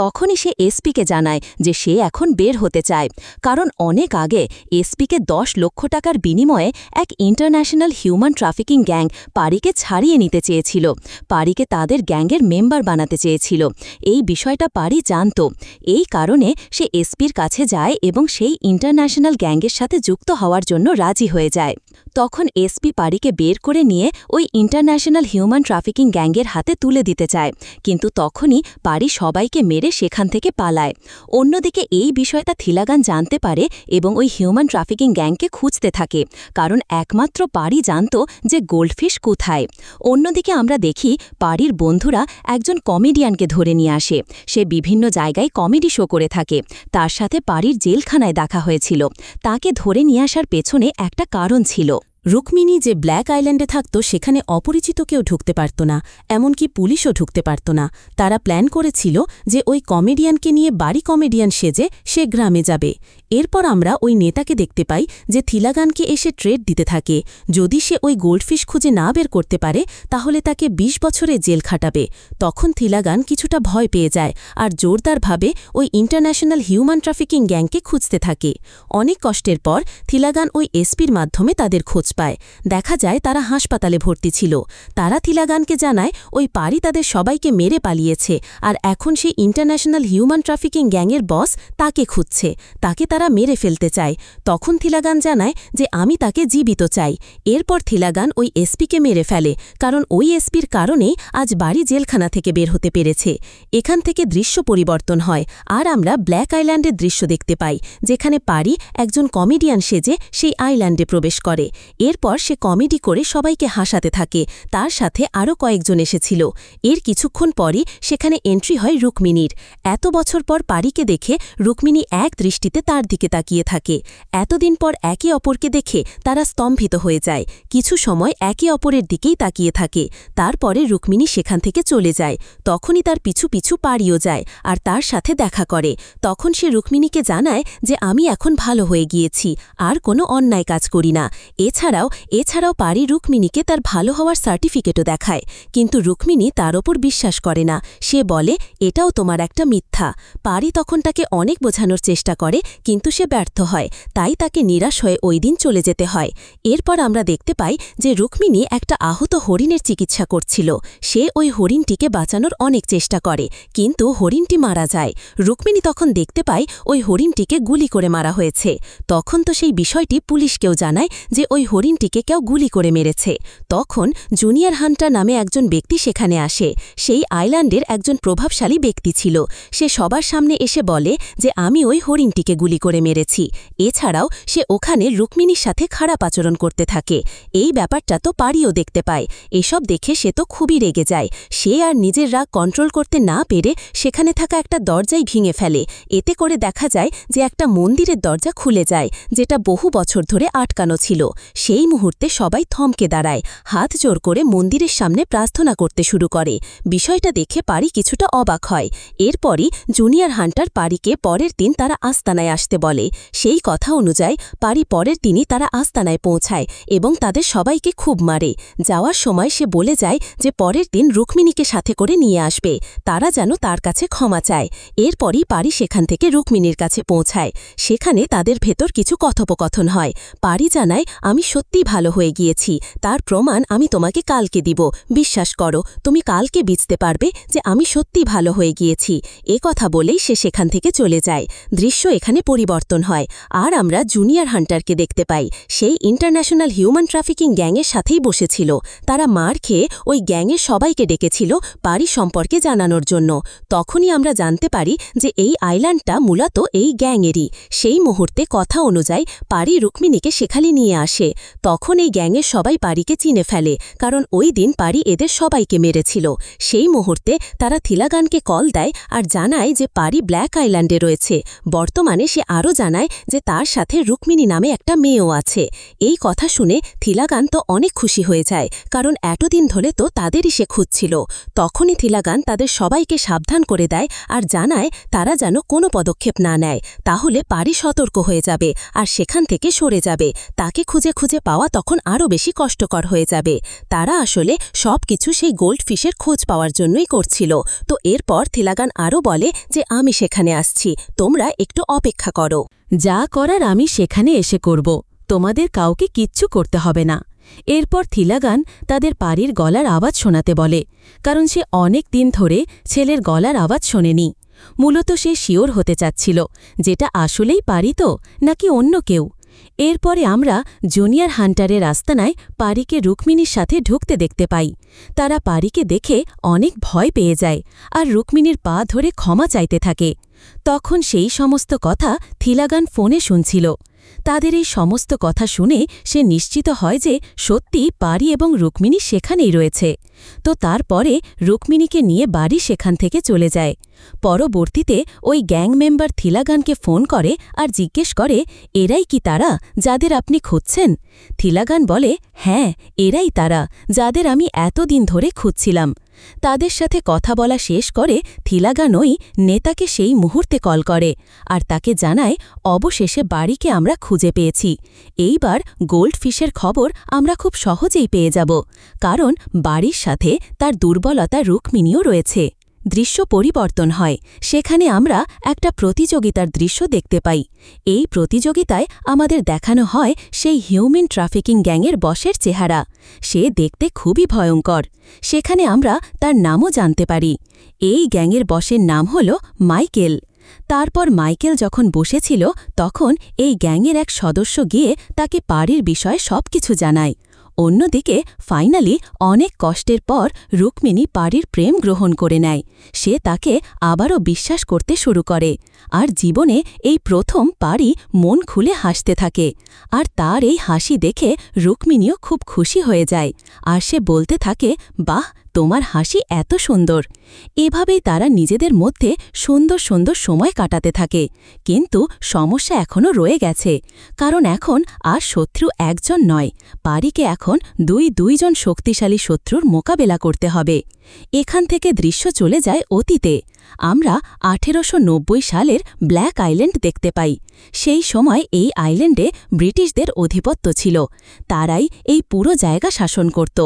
তখনই সে এসপিকে জানায় যে সে এখন বের হতে চায়, কারণ অনেক আগে এসপিকে 10 লক্ষ টাকার বিনিময়ে এক ইন্টারন্যাশনাল হিউম্যান ট্রাফিকিং গ্যাং পারিকে ছাড়িয়ে নিতে চেয়েছিল। পারিকে তাদের গ্যাংয়ের মেম্বার বানাতে চেয়েছিল। এই বিষয়টা পারি জানত। এই কারণে সে এসপির কাছে যায় এবং সেই ইন্টারন্যাশনাল গ্যাংয়ের সাথে যুক্ত হওয়ার জন্য রাজি হয়ে যায়। তখন এসপি পারিকে বের করে নিয়ে ওই ইন্টারন্যাশনাল হিউম্যান ট্রাফিকিং গ্যাংয়ের হাতে তুলে দিতে চায়, কিন্তু তখনই পারি সবাইকে মেরে সেখান থেকে পালায়। অন্যদিকে এই বিষয়টা থিলাগান জানতে পারে এবং ওই হিউম্যান ট্রাফিকিং গ্যাংকে খুঁজতে থাকে, কারণ একমাত্র পারি জানত যে গোল্ডফিশ কোথায়। অন্যদিকে আমরা দেখি পারির বন্ধুরা একজন কমেডিয়ানকে ধরে নিয়ে আসে। সে বিভিন্ন জায়গায় কমেডি শো করে থাকে। তার সাথে পারির জেলখানায় দেখা হয়েছিল। তাকে ধরে নিয়ে আসার পেছনে একটা কারণ ছিল। রুক্মিণী যে ব্ল্যাক আইল্যান্ডে থাকত সেখানে অপরিচিত কেউ ঢুকতে পারত না, এমনকি পুলিশও ঢুকতে পারত না। তারা প্ল্যান করেছিল যে ওই কমেডিয়ানকে নিয়ে বাড়ি কমেডিয়ান সেজে সে গ্রামে যাবে। এরপর আমরা ওই নেতাকে দেখতে পাই যে থিলাগানকে এসে ট্রেড দিতে থাকে। যদি সে ওই গোল্ডফিশ খুঁজে না বের করতে পারে তাহলে তাকে 20 বছরে জেল খাটাবে। তখন থিলাগান কিছুটা ভয় পেয়ে যায় আর জোরদারভাবে ওই ইন্টারন্যাশনাল হিউম্যান ট্রাফিকিং গ্যাংকে খুঁজতে থাকে। অনেক কষ্টের পর থিলাগান ওই এসপির মাধ্যমে তাদের খোঁজ পায়। দেখা যায় তারা হাসপাতালে ভর্তি ছিল। তারা থিলাগানকে জানায় ওই পারি তাদের সবাইকে মেরে পালিয়েছে আর এখন সেই ইন্টারন্যাশনাল হিউম্যান ট্রাফিকিং গ্যাংয়ের বস তাকে খুঁজছে, তাকে তারা মেরে ফেলতে চায়। তখন থিলাগান জানায় যে আমি তাকে জীবিত চাই। এরপর থিলাগান ওই এসপিকে মেরে ফেলে, কারণ ওই এসপির কারণেই আজ বাড়ি জেলখানা থেকে বের হতে পেরেছে। এখান থেকে দৃশ্য পরিবর্তন হয় আর আমরা ব্ল্যাক আইল্যান্ডের দৃশ্য দেখতে পাই, যেখানে পারি একজন কমেডিয়ান সেজে সেই আইল্যান্ডে প্রবেশ করে। এরপর সে কমেডি করে সবাইকে হাসাতে থাকে। তার সাথে আরও কয়েকজন এসেছিল। এর কিছুক্ষণ পরই সেখানে এন্ট্রি হয় রুক্মিণীর। এত বছর পর পারিকে দেখে রুক্মিণী এক দৃষ্টিতে তার দিকে তাকিয়ে থাকে। এতদিন পর একে অপরকে দেখে তারা স্তম্ভিত হয়ে যায়। কিছু সময় একে অপরের দিকেই তাকিয়ে থাকে। তারপরে রুক্মিণী সেখান থেকে চলে যায়। তখনই তার পিছু পিছু পারিও যায় আর তার সাথে দেখা করে। তখন সে রুক্মিণীকে জানায় যে আমি এখন ভালো হয়ে গিয়েছি, আর কোনো অন্যায় কাজ করি না। এছাড়া এছাড়াও পারি রুক্মিণীকে তার ভালো হওয়ার সার্টিফিকেটও দেখায়, কিন্তু রুক্মিণী তার ওপর বিশ্বাস করে না। সে বলে, এটাও তোমার একটা মিথ্যা। পারি তখন তাকে অনেক বোঝানোর চেষ্টা করে, কিন্তু সে ব্যর্থ হয়। তাই তাকে নিরাশ হয়ে ওই দিন চলে যেতে হয়। এরপর আমরা দেখতে পাই যে রুক্মিণী একটা আহত হরিণের চিকিৎসা করছিল। সে ওই হরিণটিকে বাঁচানোর অনেক চেষ্টা করে, কিন্তু হরিণটি মারা যায়। রুক্মিণী তখন দেখতে পায় ওই হরিণটিকে গুলি করে মারা হয়েছে। তখন তো সেই বিষয়টি পুলিশকেও জানায় যে ওই হরিণটিকে কেউ গুলি করে মেরেছে। তখন জুনিয়র হান্টার নামে একজন ব্যক্তি সেখানে আসে। সেই আইল্যান্ডের একজন প্রভাবশালী ব্যক্তি ছিল। সে সবার সামনে এসে বলে যে আমি ওই হরিণটিকে গুলি করে মেরেছি। এছাড়াও সে ওখানে রুক্মিণীর সাথে খারাপ আচরণ করতে থাকে। এই ব্যাপারটা তো পারিও দেখতে পায়। এসব দেখে সে তো খুবই রেগে যায়। সে আর নিজের রাগ কন্ট্রোল করতে না পেরে সেখানে থাকা একটা দরজাই ভেঙে ফেলে। এতে করে দেখা যায় যে একটা মন্দিরের দরজা খুলে যায়, যেটা বহু বছর ধরে আটকানো ছিল। সেই মুহূর্তে সবাই থমকে দাঁড়ায়, হাত জোর করে মন্দিরের সামনে প্রার্থনা করতে শুরু করে। বিষয়টা দেখে পারি কিছুটা অবাক হয়। এরপরই জুনিয়র হান্টার পারিকে পরের দিন তারা আস্তানায় আসতে বলে। সেই কথা অনুযায়ী পারি পরের দিনই তারা আস্তানায় পৌঁছায় এবং তাদের সবাইকে খুব মারে। যাওয়ার সময় সে বলে যায় যে পরের দিন রুক্মিণীকে সাথে করে নিয়ে আসবে, তারা যেন তার কাছে ক্ষমা চায়। এরপরই পারি সেখান থেকে রুক্মিণীর কাছে পৌঁছায়। সেখানে তাদের ভেতর কিছু কথোপকথন হয়। পারি জানায়, আমি সত্যিই ভালো হয়ে গিয়েছি, তার প্রমাণ আমি তোমাকে কালকে দিব। বিশ্বাস করো, তুমি কালকে বুঝতে পারবে যে আমি সত্যিই ভালো হয়ে গিয়েছি। এ কথা বলেই সে সেখান থেকে চলে যায়। দৃশ্য এখানে পরিবর্তন হয়, আর আমরা জুনিয়র হান্টারকে দেখতে পাই। সেই ইন্টারন্যাশনাল হিউম্যান ট্রাফিকিং গ্যাংয়ের সাথেই বসেছিল। তারা মার খেয়ে ওই গ্যাংয়ের সবাইকে ডেকেছিল পারি সম্পর্কে জানানোর জন্য। তখনই আমরা জানতে পারি যে এই আইল্যান্ডটা মূলত এই গ্যাংয়েরই। সেই মুহূর্তে কথা অনুযায়ী পারি রুক্মিণীকে সেখানে নিয়ে আসে। তখন এই গ্যাংয়ের সবাই পারিকে চিনে ফেলে, কারণ ওই দিন পারি এদের সবাইকে মেরেছিল। সেই মুহূর্তে তারা থিলাগানকে কল দেয় আর জানায় যে পারি ব্ল্যাক আইল্যান্ডে রয়েছে। বর্তমানে সে আরও জানায় যে তার সাথে রুক্মিণী নামে একটা মেয়েও আছে। এই কথা শুনে থিলাগান তো অনেক খুশি হয়ে যায়, কারণ এতদিন ধরে তো তাদেরই সে খুঁজছিল। তখনই থিলাগান তাদের সবাইকে সাবধান করে দেয় আর জানায় তারা যেন কোনো পদক্ষেপ না নেয়, তাহলে পারি সতর্ক হয়ে যাবে আর সেখান থেকে সরে যাবে। তাকে খুঁজে খুঁজে পাওয়া তখন আরও বেশি কষ্টকর হয়ে যাবে। তারা আসলে সব কিছু সেই গোল্ড ফিশের খোঁজ পাওয়ার জন্যই করছিল। তো এরপর থিলাগান আরও বলে যে আমি সেখানে আসছি, তোমরা একটু অপেক্ষা করো। যা করার আমি সেখানে এসে করব, তোমাদের কাউকে কিচ্ছু করতে হবে না। এরপর থিলাগান তাদের পারির গলার আওয়াজ শোনাতে বলে, কারণ সে অনেক দিন ধরে ছেলের গলার আওয়াজ শোনেনি। মূলত সে শিওর হতে চাচ্ছিল যেটা আসলেই পারি তো নাকি অন্য কেউ। এরপরে আমরা জুনিয়র হান্টারের আস্তানায় পারিকে রুক্মিণীর সাথে ঢুকতে দেখতে পাই। তারা পারিকে দেখে অনেক ভয় পেয়ে যায় আর রুক্মিণীর পা ধরে ক্ষমা চাইতে থাকে। তখন সেই সমস্ত কথা থিলাগান ফোনে শুনছিল। তাদের এই সমস্ত কথা শুনে সে নিশ্চিত হয় যে সত্যি পারি এবং রুক্মিণী সেখানেই রয়েছে। তো তারপরে রুক্মিণীকে নিয়ে বাড়ি সেখান থেকে চলে যায়। পরবর্তীতে ওই গ্যাং মেম্বার থিলাগানকে ফোন করে আর জিজ্ঞেস করে, এরাই কি তারা যাদের আপনি খুঁজছেন? থিলাগান বলে, হ্যাঁ, এরাই তারা যাদের আমি এতদিন ধরে খুঁজছিলাম। তাদের সাথে কথা বলা শেষ করে থিলাগান ওই নেতাকে সেই মুহূর্তে কল করে আর তাকে জানায়, অবশেষে বাড়িকে আমরা খুঁজে পেয়েছি। এইবার গোল্ড ফিশের খবর আমরা খুব সহজেই পেয়ে যাব, কারণ বাড়ির সাথে তার দুর্বলতা রুক্মিণীও রয়েছে। দৃশ্য পরিবর্তন হয়। সেখানে আমরা একটা প্রতিযোগিতার দৃশ্য দেখতে পাই। এই প্রতিযোগিতায় আমাদের দেখানো হয় সেই হিউম্যান ট্রাফিকিং গ্যাংয়ের বসের চেহারা। সে দেখতে খুবই ভয়ঙ্কর। সেখানে আমরা তার নামও জানতে পারি। এই গ্যাংয়ের বসের নাম হল মাইকেল। তারপর মাইকেল যখন বসেছিল তখন এই গ্যাংয়ের এক সদস্য গিয়ে তাকে পারির বিষয়ে সবকিছু জানায়। অন্যদিকে ফাইনালি অনেক কষ্টের পর রুক্মিণী পারির প্রেম গ্রহণ করে নেয়। সে তাকে আবারও বিশ্বাস করতে শুরু করে আর জীবনে এই প্রথম পারি মন খুলে হাসতে থাকে। আর তার এই হাসি দেখে রুক্মিণীও খুব খুশি হয়ে যায় আর সে বলতে থাকে, বাহ, তোমার হাসি এত সুন্দর। এভাবেই তারা নিজেদের মধ্যে সুন্দর সুন্দর সময় কাটাতে থাকে। কিন্তু সমস্যা এখনও রয়ে গেছে, কারণ এখন আর শত্রু একজন নয়, পারিকে এখন দুইজন শক্তিশালী শত্রুর মোকাবেলা করতে হবে। এখান থেকে দৃশ্য চলে যায় অতীতে। আমরা 1890 সালের ব্ল্যাক আইল্যান্ড দেখতে পাই। সেই সময় এই আইল্যান্ডে ব্রিটিশদের আধিপত্য ছিল। তারাই এই পুরো জায়গা শাসন করত।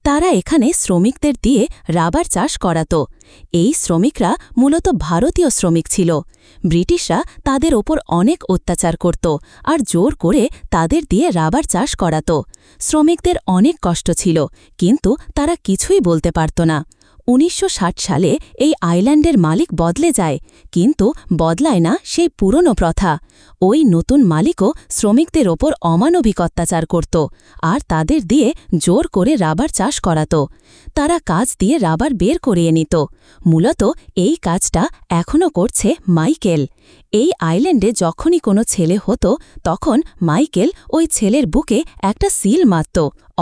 তারা এখানে শ্রমিকদের দিয়ে রাবার চাষ করাত। এই শ্রমিকরা মূলত ভারতীয় শ্রমিক ছিল। ব্রিটিশরা তাদের ওপর অনেক অত্যাচার করত আর জোর করে তাদের দিয়ে রাবার চাষ করাত। শ্রমিকদের অনেক কষ্ট ছিল, কিন্তু তারা কিছুই বলতে পারত না। 1960 সালে এই আইল্যান্ডের মালিক বদলে যায়, কিন্তু বদলায় না সেই পুরনো প্রথা। ওই নতুন মালিকও শ্রমিকদের ওপর অমানবিক অত্যাচার করত আর তাদের দিয়ে জোর করে রাবার চাষ করাত। তারা কাজ দিয়ে রাবার বের করিয়ে নিত। মূলত এই কাজটা এখনও করছে মাইকেল। এই আইল্যান্ডে যখনই কোনো ছেলে হতো, তখন মাইকেল ওই ছেলের বুকে একটা সিল মারত।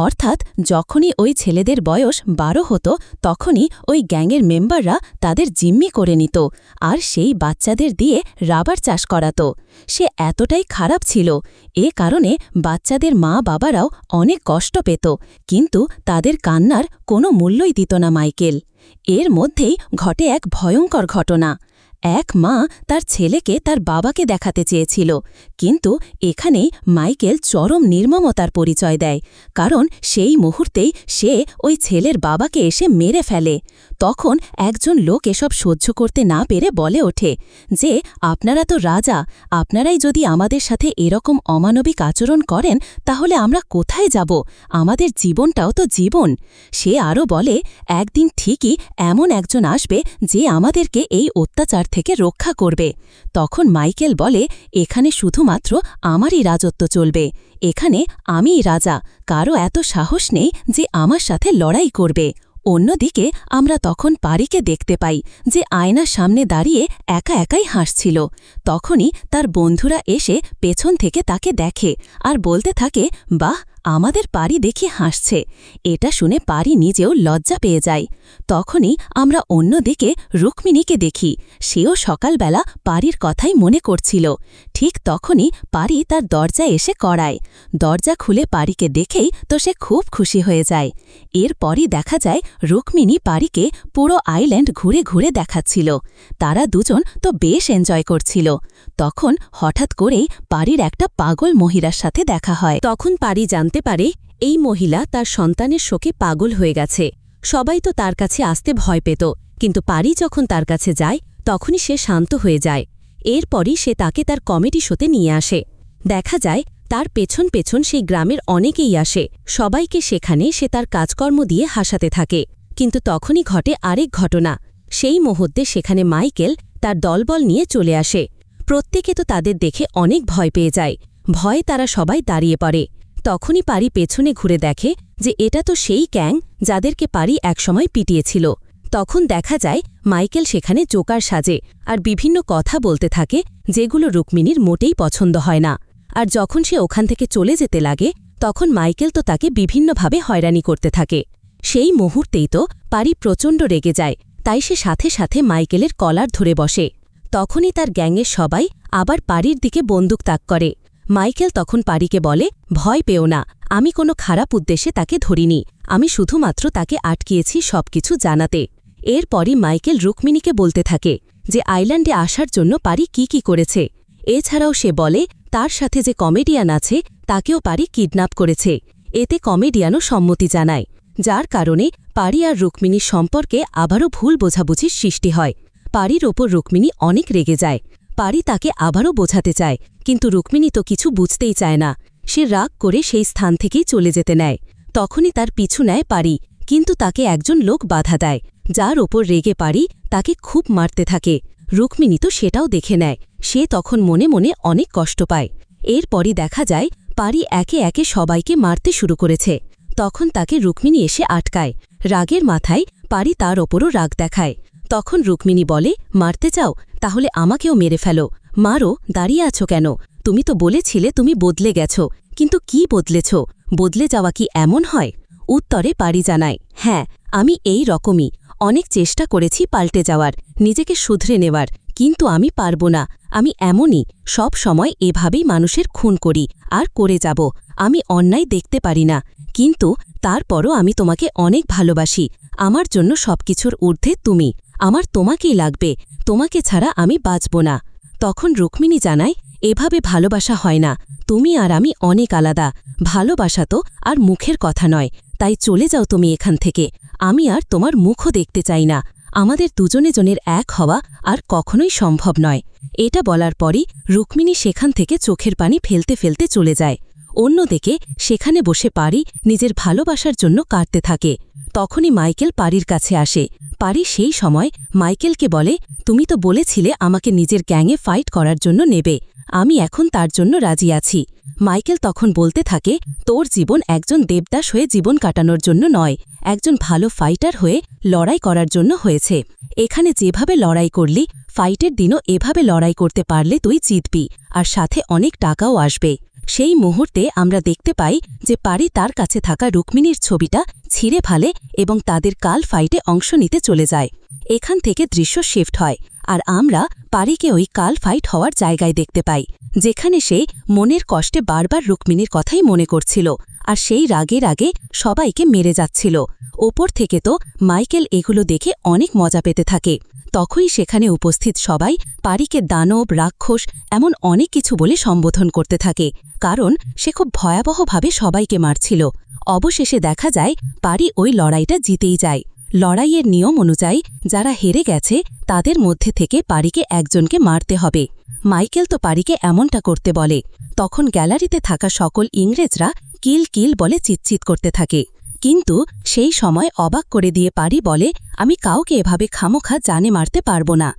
অর্থাৎ যখনই ওই ছেলেদের বয়স 12 হতো, তখনই ওই গ্যাংয়ের মেম্বাররা তাদের জিম্মি করে নিত আর সেই বাচ্চাদের দিয়ে রাবার চাষ করাত। সে এতটাই খারাপ ছিল, এ কারণে বাচ্চাদের মা বাবারাও অনেক কষ্ট পেত, কিন্তু তাদের কান্নার কোনো মূল্যই দিত না মাইকেল। এর মধ্যেই ঘটে এক ভয়ঙ্কর ঘটনা। এক মা তার ছেলেকে তার বাবাকে দেখাতে চেয়েছিল, কিন্তু এখানেই মাইকেল চরম নির্মমতার পরিচয় দেয়, কারণ সেই মুহূর্তেই সে ওই ছেলের বাবাকে এসে মেরে ফেলে। তখন একজন লোক এসব সহ্য করতে না পেরে বলে ওঠে যে, আপনারা তো রাজা, আপনারাই যদি আমাদের সাথে এরকম অমানবিক আচরণ করেন, তাহলে আমরা কোথায় যাব? আমাদের জীবনটাও তো জীবন। সে আরও বলে, একদিন ঠিকই এমন একজন আসবে যে আমাদেরকে এই অত্যাচার থেকে রক্ষা করবে। তখন মাইকেল বলে, এখানে শুধুমাত্র আমারই রাজত্ব চলবে। এখানে আমিই রাজা, কারও এত সাহস নেই যে আমার সাথে লড়াই করবে। অন্যদিকে আমরা তখন পারিকে দেখতে পাই যে আয়নার সামনে দাঁড়িয়ে একা একাই হাসছিল। তখনই তার বন্ধুরা এসে পেছন থেকে তাকে দেখে আর বলতে থাকে, বাহ, আমাদের পারি দেখি হাসছে। এটা শুনে পারি নিজেও লজ্জা পেয়ে যায়। তখনই আমরা অন্যদিকে রুক্মিণীকে দেখি। সেও সকালবেলা পারির কথাই মনে করছিল। ঠিক তখনই পারি তার দরজায় এসে কড়ায়। দরজা খুলে পারিকে দেখেই তো সে খুব খুশি হয়ে যায়। এরপরই দেখা যায় রুক্মিণী পারিকে পুরো আইল্যান্ড ঘুরে ঘুরে দেখাচ্ছিল। তারা দুজন তো বেশ এনজয় করছিল। তখন হঠাৎ করেই পারির একটা পাগল মহিলার সাথে দেখা হয়। তখন পারি জানতে পারে এই মহিলা তার সন্তানের শোকে পাগল হয়ে গেছে। সবাই তো তার কাছে আসতে ভয় পেত, কিন্তু পারি যখন তার কাছে যায় তখনই সে শান্ত হয়ে যায়। এরপরই সে তাকে তার কমেডি শোতে নিয়ে আসে। দেখা যায় তার পেছন পেছন সেই গ্রামের অনেকেই আসে। সবাইকে সেখানে সে তার কাজকর্ম দিয়ে হাসাতে থাকে। কিন্তু তখনই ঘটে আরেক ঘটনা। সেই মুহূর্তে সেখানে মাইকেল তার দলবল নিয়ে চলে আসে। প্রত্যেকে তো তাদের দেখে অনেক ভয় পেয়ে যায়। ভয়ে তারা সবাই দাঁড়িয়ে পড়ে। তখনই পারি পেছনে ঘুরে দেখে যে এটা তো সেই গ্যাং যাদেরকে পারি একসময় পিটিয়েছিল। তখন দেখা যায় মাইকেল সেখানে জোকার সাজে আর বিভিন্ন কথা বলতে থাকে, যেগুলো রুক্মিণীর মোটেই পছন্দ হয় না। আর যখন সে ওখান থেকে চলে যেতে লাগে, তখন মাইকেল তো তাকে বিভিন্নভাবে হয়রানি করতে থাকে। সেই মুহূর্তেই তো পারি প্রচণ্ড রেগে যায়, তাই সে সাথে সাথে মাইকেলের কলার ধরে বসে। তখনই তার গ্যাংয়ের সবাই আবার পারির দিকে বন্দুক তাক করে। মাইকেল তখন পারিকে বলে, ভয় পেও না, আমি কোনো খারাপ উদ্দেশ্যে তাকে ধরিনি, আমি শুধুমাত্র তাকে আটকিয়েছি সবকিছু জানাতে। এরপরই মাইকেল রুক্মিণীকে বলতে থাকে যে আইল্যান্ডে আসার জন্য পারি কি কি করেছে। এছাড়াও সে বলে তার সাথে যে কমেডিয়ান আছে তাকেও পারি কিডন্যাপ করেছে। এতে কমেডিয়ানও সম্মতি জানায়, যার কারণে পারি আর রুক্মিণীর সম্পর্কে আবারও ভুল বোঝাবুঝির সৃষ্টি হয়। পারির ওপর রুক্মিণী অনেক রেগে যায়। পারি তাকে আবারও বোঝাতে চায়, কিন্তু রুক্মিণী তো কিছু বুঝতেই চায় না। সে রাগ করে সেই স্থান থেকেই চলে যেতে নেয়। তখনই তার পিছু নেয় পারি, কিন্তু তাকে একজন লোক বাধা দেয়, যার ওপর রেগে পারি তাকে খুব মারতে থাকে। রুক্মিণী তো সেটাও দেখে নেয়। সে তখন মনে মনে অনেক কষ্ট পায়। এরপরই দেখা যায় পারি একে একে সবাইকে মারতে শুরু করেছে। তখন তাকে রুক্মিণী এসে আটকায়। রাগের মাথায় পারি তার ওপরও রাগ দেখায়। তখন রুক্মিণী বলে, মারতে চাও? তাহলে আমাকেও মেরে ফেলো। মারো, দাঁড়িয়ে আছো কেন? তুমি তো বলেছিলে তুমি বদলে গেছ, কিন্তু কি বদলেছ? বদলে যাওয়া কি এমন হয়? উত্তরে পারি জানায়, হ্যাঁ, আমি এই রকমই। অনেক চেষ্টা করেছি পাল্টে যাওয়ার, নিজেকে শুধরে নেওয়ার, কিন্তু আমি পারব না। আমি এমনই, সব সময় এভাবেই মানুষের খুন করি আর করে যাব। আমি অন্যায় দেখতে পারি না, কিন্তু তারপরও আমি তোমাকে অনেক ভালোবাসি। আমার জন্য সবকিছুর ঊর্ধ্বে তুমি। আমার তোমাকেই লাগবে, তোমাকে ছাড়া আমি বাঁচব না। তখন রুক্মিণী জানায়, এভাবে ভালোবাসা হয় না, তুমি আর আমি অনেক আলাদা, ভালোবাসা তো আর মুখের কথা নয়, তাই চলে যাও তুমি এখান থেকে, আমি আর তোমার মুখও দেখতে চাই না, আমাদের দুজনের এক হওয়া আর কখনোই সম্ভব নয়। এটা বলার পরই রুক্মিণী সেখান থেকে চোখের পানি ফেলতে ফেলতে চলে যায়। অন্যদিকে সেখানে বসে পারি নিজের ভালোবাসার জন্য কাঁদতে থাকে। তখনই মাইকেল পারির কাছে আসে। পারি সেই সময় মাইকেলকে বলে, তুমি তো বলেছিলে আমাকে নিজের গ্যাংয়ে ফাইট করার জন্য নেবে, আমি এখন তার জন্য রাজি আছি। মাইকেল তখন বলতে থাকে, তোর জীবন একজন দেবদাস হয়ে জীবন কাটানোর জন্য নয়, একজন ভালো ফাইটার হয়ে লড়াই করার জন্য হয়েছে। এখানে যেভাবে লড়াই করলি, ফাইটের দিনও এভাবে লড়াই করতে পারলে তুই জিতবি, আর সাথে অনেক টাকাও আসবে। সেই মুহূর্তে আমরা দেখতে পাই যে পারি তার কাছে থাকা রুক্মিণীর ছবিটা ছিঁড়ে ফেলে এবং তাদের কাল ফাইটে অংশ নিতে চলে যায়। এখান থেকে দৃশ্য শিফট হয়, আর আমরা পারিকে ওই কাল ফাইট হওয়ার জায়গায় দেখতে পাই, যেখানে সে মনের কষ্টে বারবার রুক্মিণীর কথাই মনে করছিল, আর সেই রাগের আগে সবাইকে মেরে যাচ্ছিল। ওপর থেকে তো মাইকেল এগুলো দেখে অনেক মজা পেতে থাকে। তখনই সেখানে উপস্থিত সবাই পারিকে দানব, রাক্ষস এমন অনেক কিছু বলে সম্বোধন করতে থাকে, কারণ সে খুব ভয়াবহভাবে সবাইকে মারছিল। অবশেষে দেখা যায় পারি ওই লড়াইটা জিতেই যায়। লড়াইয়ের নিয়ম অনুযায়ী যারা হেরে গেছে তাদের মধ্যে থেকে পারিকে একজনকে মারতে হবে। মাইকেল তো পারিকে এমনটা করতে বলে। তখন গ্যালারিতে থাকা সকল ইংরেজরা কিল কিল বলে চিৎচিৎ করতে থাকে, কিন্তু সেই সময় অবাক করে দিয়ে পারি বলে, আমি কাউকে এভাবে খামোখা জানে মারতে পারবো না।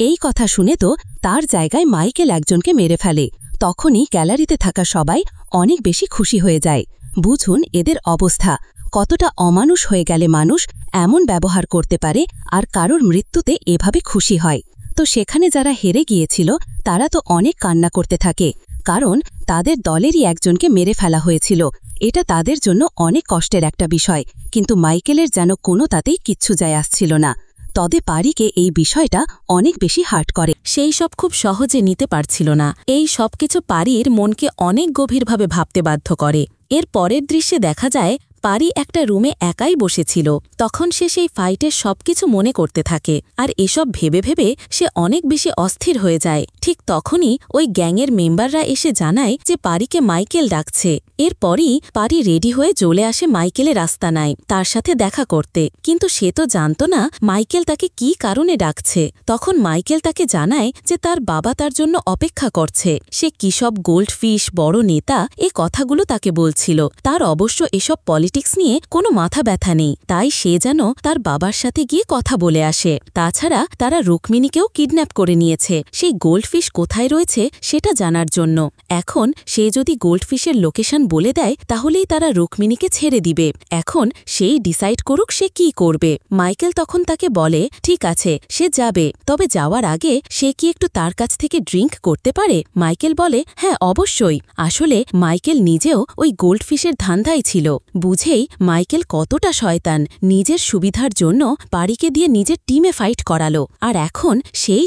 এই কথা শুনে তো তার জায়গায় মাইকেল একজনকে মেরে ফেলে। তখনই গ্যালারিতে থাকা সবাই অনেক বেশি খুশি হয়ে যায়। বুঝুন এদের অবস্থা, কতটা অমানুষ হয়ে গেলে মানুষ এমন ব্যবহার করতে পারে আর কারোর মৃত্যুতে এভাবে খুশি হয়। তো সেখানে যারা হেরে গিয়েছিল তারা তো অনেক কান্না করতে থাকে, কারণ তাদের দলেরই একজনকে মেরে ফেলা হয়েছিল। এটা তাদের জন্য অনেক কষ্টের একটা বিষয়, কিন্তু মাইকেলের যেন কোনো তাতেই কিচ্ছু যায় আসছিল না। তবে পারিকে এই বিষয়টা অনেক বেশি হার্ট করে, সেই সব খুব সহজে নিতে পারছিল না। এই সব কিছু পারির মনকে অনেক গভীরভাবে ভাবতে বাধ্য করে। এর পরের দৃশ্যে দেখা যায় পারি একটা রুমে একাই বসেছিল। তখন সে সেই ফাইটের সবকিছু মনে করতে থাকে, আর এসব ভেবে ভেবে সে অনেক বেশি অস্থির হয়ে যায়। ঠিক তখনই ওই গ্যাংয়ের মেম্বাররা এসে জানায় যে পারিকে মাইকেল ডাকছে। এরপরই পারি রেডি হয়ে চলে আসে মাইকেলের আস্তানায় তার সাথে দেখা করতে, কিন্তু সে তো জানত না মাইকেল তাকে কি কারণে ডাকছে। তখন মাইকেল তাকে জানায় যে তার বাবা তার জন্য অপেক্ষা করছে। সে কি সব গোল্ডফিশ, বড় নেতা, এ কথাগুলো তাকে বলছিল। তার অবশ্য এসব পলিটিক্স নিয়ে কোনো মাথা ব্যথা নেই, তাই সে যেন তার বাবার সাথে গিয়ে কথা বলে আসে। তাছাড়া তারা রুক্মিণীকেও কিডন্যাপ করে নিয়েছে সেই গোল্ডফিশ কোথায় রয়েছে সেটা জানার জন্য। এখন সে যদি গোল্ডফিশের লোকেশন বলে দেয় তাহলেই তারা রুক্মিণীকে ছেড়ে দিবে। এখন সেই ডিসাইড করুক সে কি করবে। মাইকেল তখন তাকে বলে, ঠিক আছে সে যাবে, তবে যাওয়ার আগে সে কি একটু তার কাছ থেকে ড্রিঙ্ক করতে পারে? মাইকেল বলে, হ্যাঁ অবশ্যই। আসলে মাইকেল নিজেও ওই গোল্ডফিশের ধান্ধায় ছিল। বুঝেই মাইকেল কতটা শয়তান, নিজের সুবিধার জন্য পারিকে দিয়ে নিজের টিমে ফাইট করালো, আর এখন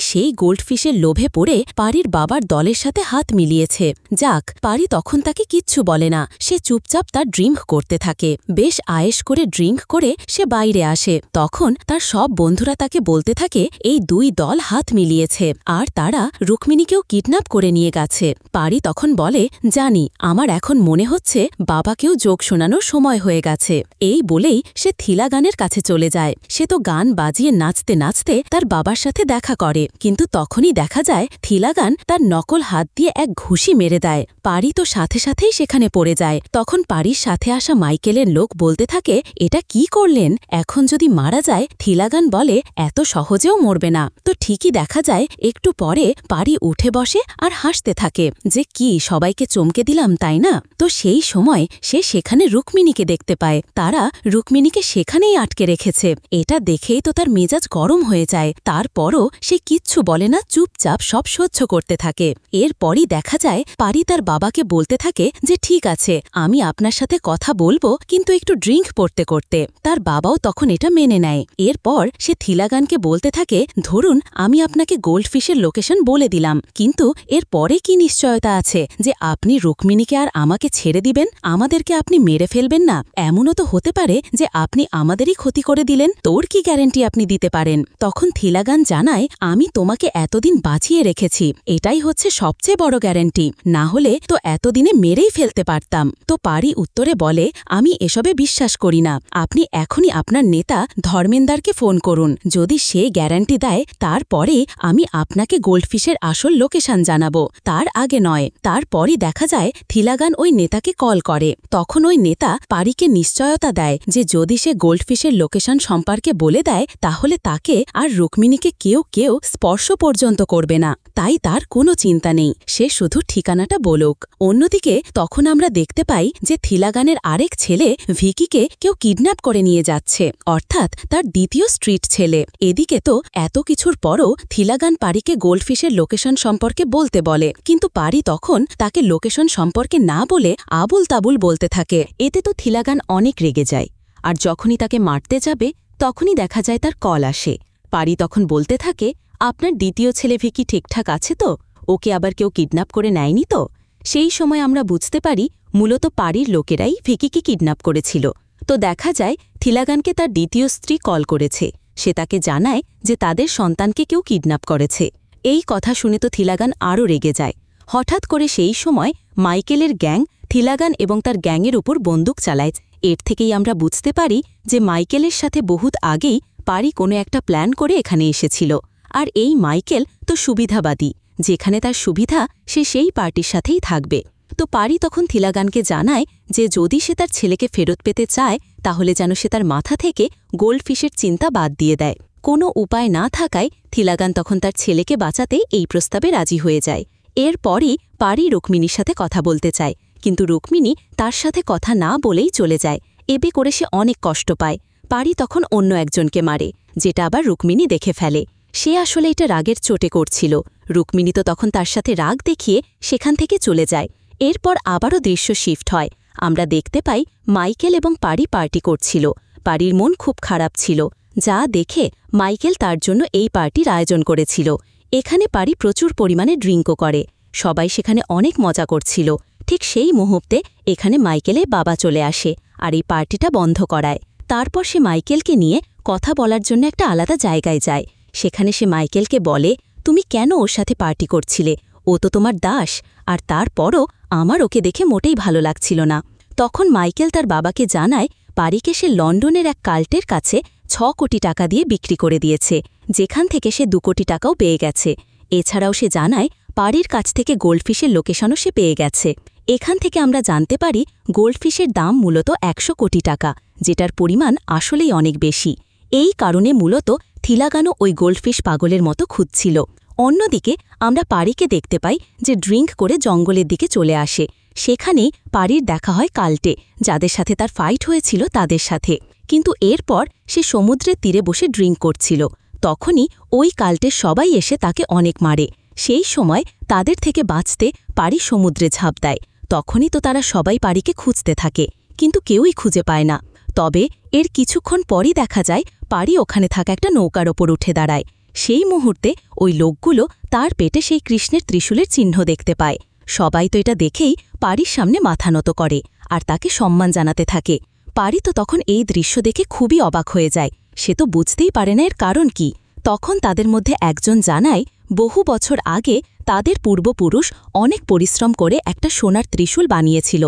সেই গোল্ডফিশের লোভে পড়ে পারির বাবার দলের সাথে হাত মিলিয়েছে। যাক, পারি তখন তাকে কিচ্ছু বলে না, সে চুপচাপ তার ড্রিঙ্ক করতে থাকে। বেশ আয়েশ করে ড্রিঙ্ক করে সে বাইরে আসে। তখন তার সব বন্ধুরা তাকে বলতে থাকে এই দুই দল হাত মিলিয়েছে আর তারা রুক্মিণীকেও কিডন্যাপ করে নিয়ে গেছে। পারি তখন বলে, জানি, আমার এখন মনে হচ্ছে বাবাকেও যোগ শোনানোর সময় হয়ে গেছে। এই বলেই সে থিলা গানের কাছে চলে যায়। সে তো গান বাজিয়ে নাচতে নাচতে তার বাবার সাথে দেখা করে, কিন্তু তখনই দেখা যায় থিলা গান তার নকল হাত দিয়ে এক ঘুষি মেরে দেয়। পারি তো সাথে সাথেই সেখানে পড়ে যায়। তখন পারির সাথে আসা মাইকেলের লোক বলতে থাকে, এটা কি করলেন? এখন যদি মারা যায়, থিলাগান বলে এত সহজেও মরবে না। তো ঠিকই দেখা যায় একটু পরে পারি উঠে বসে আর হাসতে থাকে যে কি সবাইকে চমকে দিলাম, তাই না? তো সেই সময় সে সেখানে রুক্মিণীকে দেখতে পায়। তারা রুক্মিণীকে সেখানেই আটকে রেখেছে। এটা দেখেই তো তার মেজাজ গরম হয়ে যায়। তারপরও সে কিচ্ছু বলে না, চুপচাপ সব সহ্য করতে থাকে। এরপরই দেখা যায় পারি তার বাবাকে বলতে থাকে যে ঠিক আছে, আমি আপনার সাথে কথা বলবো, কিন্তু একটু ড্রিঙ্ক করতে করতে। তার বাবাও তখন এটা মেনে নেয়। এরপর সে থিলাগানকে বলতে থাকে, ধরুন আমি আপনাকে গোল্ডফিশের লোকেশন বলে দিলাম, কিন্তু এর পরে কি নিশ্চয়তা আছে যে আপনি রুক্মিণীকে আর আমাকে ছেড়ে দিবেন? আমাদেরকে আপনি মেরে ফেলবেন না? এমনও তো হতে পারে যে আপনি আমাদেরই ক্ষতি করে দিলেন, তোর কি গ্যারেন্টি আপনি দিতে পারেন? তখন থিলাগান জানায়, আমি তোমাকে এতদিন বাঁচিয়ে রেখেছি, এটাই হচ্ছে সবচেয়ে বড় গ্যারেন্টি, না হলে তো এতদিনে মেরেই ফেলতে পারতাম। তো পারি উত্তরে বলে, আমি এসবে বিশ্বাস করি না, আপনি এখনই আপনার নেতা ধর্মেন্দারকে ফোন করুন, যদি সে গ্যারান্টি দেয় তারপরে আমি আপনাকে গোল্ডফিশের আসল লোকেশন জানাবো, তার আগে নয়। তারপরই দেখা যায় থিলাগান ওই নেতাকে কল করে। তখন ওই নেতা পারিকে নিশ্চয়তা দেয় যে যদি সে গোল্ডফিশের লোকেশন সম্পর্কে বলে দেয় তাহলে তাকে আর রুক্মিণীকে কেউ স্পর্শ পর্যন্ত করবে না, তাই তার কোনো চিন্তা নেই, সে শুধু ঠিকানাটা বলুক। অন্যদিকে তখন আমরা দেখতে পাই যে থিলাগানের আরেক ছেলে ভিকিকে কেউ কিডন্যাপ করে নিয়ে যাচ্ছে, অর্থাৎ তার দ্বিতীয় স্ট্রিট ছেলে। এদিকে তো এত কিছুর পরও থিলাগান পারিকে গোল্ডফিশের লোকেশন সম্পর্কে বলতে বলে, কিন্তু পারি তখন তাকে লোকেশন সম্পর্কে না বলে আবুল তাবুল বলতে থাকে। এতে তো থিলাগান অনেক রেগে যায়, আর যখনই তাকে মারতে যাবে তখনই দেখা যায় তার কল আসে। পারি তখন বলতে থাকে, আপনার দ্বিতীয় ছেলে ভিকি ঠিকঠাক আছে তো? ওকে আবার কেউ কিডন্যাপ করে নেয়নি তো? সেই সময় আমরা বুঝতে পারি মূলত পারির লোকেরাই ভিকিকে কিডন্যাপ করেছিল। তো দেখা যায় থিলাগানকে তার দ্বিতীয় স্ত্রী কল করেছে, সে তাকে জানায় যে তাদের সন্তানকে কেউ কিডন্যাপ করেছে। এই কথা শুনে তো থিলাগান আরও রেগে যায়। হঠাৎ করে সেই সময় মাইকেলের গ্যাং থিলাগান এবং তার গ্যাংয়ের উপর বন্দুক চালায়। এর থেকেই আমরা বুঝতে পারি যে মাইকেলের সাথে বহুত আগেই পারি কোনো একটা প্ল্যান করে এখানে এসেছিল। আর এই মাইকেল তো সুবিধাবাদী, যেখানে তার সুবিধা সে সেই পার্টির সাথেই থাকবে। তো পারি তখন থিলাগানকে জানায় যে যদি সে তার ছেলেকে ফেরত পেতে চায় তাহলে যেন সে তার মাথা থেকে গোল্ডফিশের চিন্তা বাদ দিয়ে দেয়। কোনো উপায় না থাকায় থিলাগান তখন তার ছেলেকে বাঁচাতে এই প্রস্তাবে রাজি হয়ে যায়। এরপরই পারি রুক্মিণীর সাথে কথা বলতে চায়, কিন্তু রুক্মিণী তার সাথে কথা না বলেই চলে যায়। এবে করে সে অনেক কষ্ট পায়। পারি তখন অন্য একজনকে মারে, যেটা আবার রুক্মিণী দেখে ফেলে। সে আসলে এটা রাগের চোটে করছিল। রুক্মিণী তো তখন তার সাথে রাগ দেখিয়ে সেখান থেকে চলে যায়। এরপর আবারও দৃশ্য শিফট হয়। আমরা দেখতে পাই মাইকেল এবং পারি পার্টি করছিল। পারির মন খুব খারাপ ছিল, যা দেখে মাইকেল তার জন্য এই পার্টির আয়োজন করেছিল। এখানে পারি প্রচুর পরিমাণে ড্রিঙ্কও করে, সবাই সেখানে অনেক মজা করছিল। ঠিক সেই মুহূর্তে এখানে মাইকেলের বাবা চলে আসে আর এই পার্টিটা বন্ধ করায়। তারপর সে মাইকেলকে নিয়ে কথা বলার জন্য একটা আলাদা জায়গায় যায়। সেখানে সে মাইকেলকে বলে, তুমি কেন ওর সাথে পার্টি করছিলে? ও তো তোমার দাস, আর তারপরও আমার ওকে দেখে মোটেই ভালো লাগছিল না। তখন মাইকেল তার বাবাকে জানায় পারিকে সে লন্ডনের এক কাল্টের কাছে 6 কোটি টাকা দিয়ে বিক্রি করে দিয়েছে, যেখান থেকে সে 2 কোটি টাকাও পেয়ে গেছে। এছাড়াও সে জানায় পারির কাছ থেকে গোল্ডফিশের লোকেশনও সে পেয়ে গেছে। এখান থেকে আমরা জানতে পারি গোল্ডফিশের দাম মূলত 100 কোটি টাকা, যেটার পরিমাণ আসলেই অনেক বেশি। এই কারণে মূলত থিলাগানও ওই গোল্ডফিশ পাগলের মতো খুঁজছিল। অন্যদিকে আমরা পারিকে দেখতে পাই যে ড্রিঙ্ক করে জঙ্গলের দিকে চলে আসে। সেখানেই পারির দেখা হয় কাল্টে, যাদের সাথে তার ফাইট হয়েছিল তাদের সাথে। কিন্তু এরপর সে সমুদ্রের তীরে বসে ড্রিঙ্ক করছিল। তখনই ওই কাল্টের সবাই এসে তাকে অনেক মারে। সেই সময় তাদের থেকে বাঁচতে পারি সমুদ্রে ঝাঁপ দেয়। তখনই তো তারা সবাই পারিকে খুঁজতে থাকে, কিন্তু কেউই খুঁজে পায় না। তবে এর কিছুক্ষণ পরই দেখা যায় পারি ওখানে থাকা একটা নৌকার ওপর উঠে দাঁড়ায়। সেই মুহূর্তে ওই লোকগুলো তার পেটে সেই কৃষ্ণের ত্রিশূলের চিহ্ন দেখতে পায়। সবাই তো এটা দেখেই পারির সামনে মাথা নত করে আর তাকে সম্মান জানাতে থাকে। পারি তো তখন এই দৃশ্য দেখে খুবই অবাক হয়ে যায়। সে তো বুঝতেই পারে না এর কারণ কি। তখন তাদের মধ্যে একজন জানায় বহু বছর আগে তাদের পূর্বপুরুষ অনেক পরিশ্রম করে একটা সোনার ত্রিশূল বানিয়েছিল।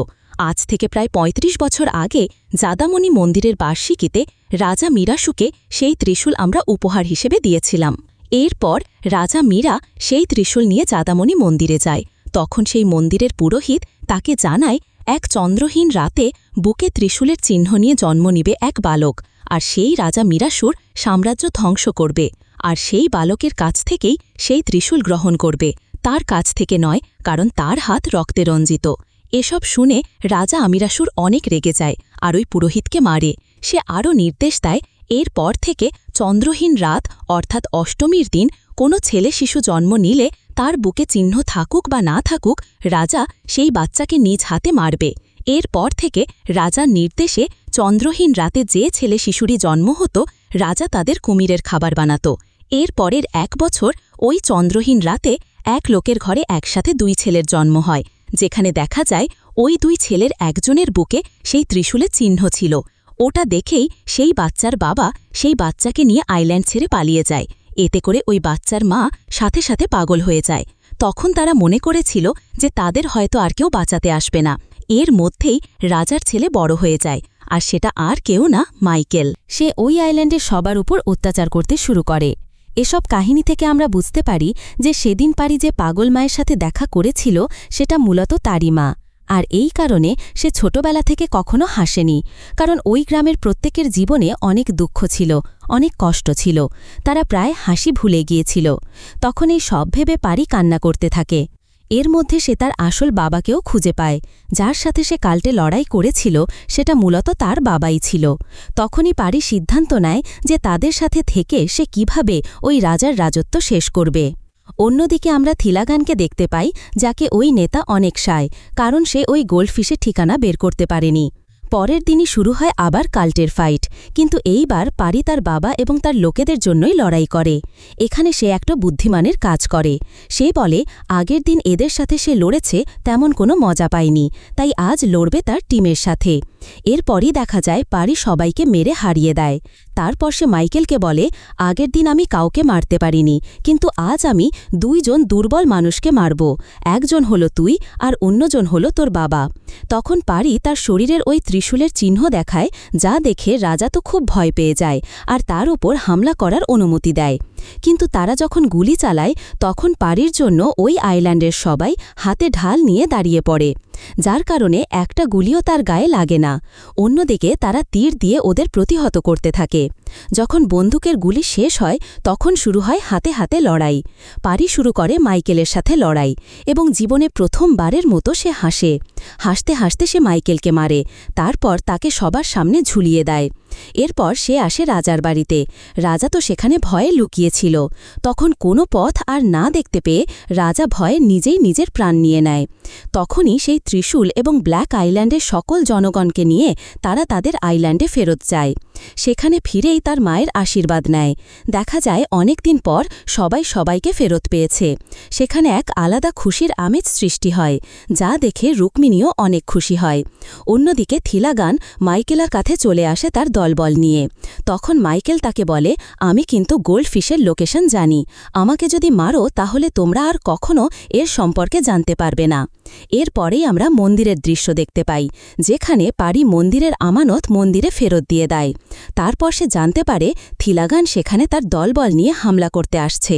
আজ থেকে প্রায় ৩৫ বছর আগে জাদামণি মন্দিরের বার্ষিকীতে রাজা মীরাশুকে সেই ত্রিশূল আমরা উপহার হিসেবে দিয়েছিলাম। এরপর রাজা মীরা সেই ত্রিশূল নিয়ে জাদামণি মন্দিরে যায়। তখন সেই মন্দিরের পুরোহিত তাকে জানায় এক চন্দ্রহীন রাতে বুকে ত্রিশূলের চিহ্ন নিয়ে জন্ম নিবে এক বালক, আর সেই রাজা মীরাসুর সাম্রাজ্য ধ্বংস করবে, আর সেই বালকের কাছ থেকেই সেই ত্রিশূল গ্রহণ করবে, তার কাছ থেকে নয়, কারণ তার হাত রক্তে রঞ্জিত। এসব শুনে রাজা আমিরাসুর অনেক রেগে যায় আর ওই পুরোহিতকে মারে। সে আরও নির্দেশ দেয় এরপর থেকে চন্দ্রহীন রাত অর্থাৎ অষ্টমীর দিন কোনো ছেলে শিশু জন্ম নিলে তার বুকে চিহ্ন থাকুক বা না থাকুক, রাজা সেই বাচ্চাকে নিজ হাতে মারবে। এরপর থেকে রাজার নির্দেশে চন্দ্রহীন রাতে যে ছেলে শিশুরই জন্ম হতো রাজা তাদের কুমিরের খাবার বানাত। এর পরের 1 বছর ওই চন্দ্রহীন রাতে এক লোকের ঘরে একসাথে 2 ছেলের জন্ম হয়, যেখানে দেখা যায় ওই দুই ছেলের একজনের বুকে সেই ত্রিশূলের চিহ্ন ছিল। ওটা দেখেই সেই বাচ্চার বাবা সেই বাচ্চাকে নিয়ে আইল্যান্ড ছেড়ে পালিয়ে যায়। এতে করে ওই বাচ্চার মা সাথে সাথে পাগল হয়ে যায়। তখন তারা মনে করেছিল যে তাদের হয়তো আর কেউ বাঁচাতে আসবে না। এর মধ্যেই রাজার ছেলে বড় হয়ে যায়, আর সেটা আর কেউ না, মাইকেল। সে ওই আইল্যান্ডের সবার উপর অত্যাচার করতে শুরু করে। এসব কাহিনী থেকে আমরা বুঝতে পারি যে সেদিন পারি যে পাগল মায়ের সাথে দেখা করেছিল সেটা মূলত তারই মা। আর এই কারণে সে ছোটবেলা থেকে কখনো হাসেনি, কারণ ওই গ্রামের প্রত্যেকের জীবনে অনেক দুঃখ ছিল, অনেক কষ্ট ছিল। তারা প্রায় হাসি ভুলে গিয়েছিল। তখন এই সব ভেবে পারি কান্না করতে থাকে। এর মধ্যে সে তার আসল বাবাকেও খুঁজে পায়। যার সাথে সে কাল্টে লড়াই করেছিল সেটা মূলত তার বাবাই ছিল। তখনই পারি সিদ্ধান্ত নেয় যে তাদের সাথে থেকে সে কিভাবে ওই রাজার রাজত্ব শেষ করবে। অন্যদিকে আমরা থিলাগানকে দেখতে পাই, যাকে ওই নেতা অনেক সায়, কারণ সে ওই গোল্ডফিশের ঠিকানা বের করতে পারেনি। পরের দিনই শুরু হয় আবার কাল্টের ফাইট, কিন্তু এইবার পারি তার বাবা এবং তার লোকেদের জন্যই লড়াই করে। এখানে সে একটা বুদ্ধিমানের কাজ করে। সে বলে আগের দিন এদের সাথে সে লড়েছে, তেমন কোনো মজা পায়নি, তাই আজ লড়বে তার টিমের সাথে। এরপরই দেখা যায় পারি সবাইকে মেরে হারিয়ে দেয়। তারপর সে মাইকেলকে বলে, আগের দিন আমি কাউকে মারতে পারিনি, কিন্তু আজ আমি দুইজন দুর্বল মানুষকে মারব। একজন হলো তুই আর অন্যজন হলো তোর বাবা। তখন পারি তার শরীরের ওই ত্রিশূলের চিহ্ন দেখায়, যা দেখে রাজা তো খুব ভয় পেয়ে যায় আর তার উপর হামলা করার অনুমতি দেয়। কিন্তু তারা যখন গুলি চালায় তখন পারির জন্য ওই আইল্যান্ডের সবাই হাতে ঢাল নিয়ে দাঁড়িয়ে পড়ে, যার কারণে একটা গুলিও তার গায়ে লাগে না। অন্যদিকে তারা তীর দিয়ে ওদের প্রতিহত করতে থাকে। যখন বন্দুকের গুলি শেষ হয় তখন শুরু হয় হাতে হাতে লড়াই। পারি শুরু করে মাইকেলের সাথে লড়াই, এবং জীবনে প্রথমবারের মতো সে হাসে। হাসতে হাসতে সে মাইকেলকে মারে, তারপর তাকে সবার সামনে ঝুলিয়ে দেয়। এরপর সে আসে রাজার বাড়িতে। রাজা তো সেখানে ভয়ে লুকিয়েছিল। তখন কোনো পথ আর না দেখতে পেয়ে রাজা ভয়ে নিজেই নিজের প্রাণ নিয়ে নেয়। তখনই সেই ত্রিশূল এবং ব্ল্যাক আইল্যান্ডের সকল জনগণকে নিয়ে তারা তাদের আইল্যান্ডে ফেরত যায়। সেখানে ফিরেই তার মায়ের আশীর্বাদ নেয়। দেখা যায় অনেক দিন পর সবাই সবাইকে ফেরত পেয়েছে। সেখানে এক আলাদা খুশির আমেজ সৃষ্টি হয়, যা দেখে রুক্মিণীও অনেক খুশি হয়। অন্যদিকে থিলাগান মাইকেলের কাছে চলে আসে তার দলবল নিয়ে। তখন মাইকেল তাকে বলে, আমি কিন্তু গোল্ডফিশের লোকেশন জানি, আমাকে যদি মারো তাহলে তোমরা আর কখনো এর সম্পর্কে জানতে পারবে না। এরপরেই আমরা মন্দিরের দৃশ্য দেখতে পাই, যেখানে পারি মন্দিরের আমানত মন্দিরে ফেরত দিয়ে দেয়। তারপর সে জানতে পারে থিলাগান সেখানে তার দলবল নিয়ে হামলা করতে আসছে।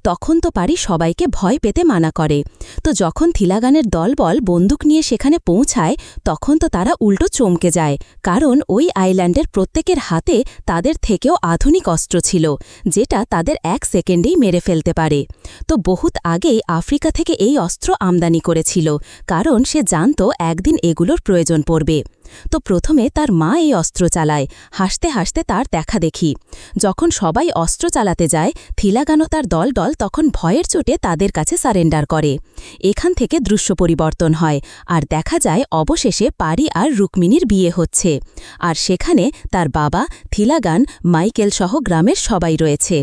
তখন তো পারি সবাইকে ভয় পেতে মানা করে। তো যখন থিলাগানের দলবল বন্দুক নিয়ে সেখানে পৌঁছায় তখন তো তারা উল্টো চমকে যায়, কারণ ওই আইল্যান্ডের প্রত্যেকের হাতে তাদের থেকেও আধুনিক অস্ত্র ছিল, যেটা তাদের 1 সেকেন্ডেই মেরে ফেলতে পারে। তো বহুত আগেই আফ্রিকা থেকে এই অস্ত্র আমদানি করেছিল, কারণ সে জানত একদিন এগুলোর প্রয়োজন পড়বে। তো প্রথমে তার মা এই অস্ত্র চালায়। হাসতে হাসতে তার দেখা দেখি। যখন সবাই অস্ত্র চালাতে যায় থিলাগান ও তার দল তখন ভয়ের চোটে তাদের কাছে সারেন্ডার করে। এখান থেকে দৃশ্য পরিবর্তন হয়, আর দেখা যায় অবশেষে পারি আর রুক্মিণীর বিয়ে হচ্ছে। আর সেখানে তার বাবা, থিলাগান, মাইকেল সহ গ্রামের সবাই রয়েছে।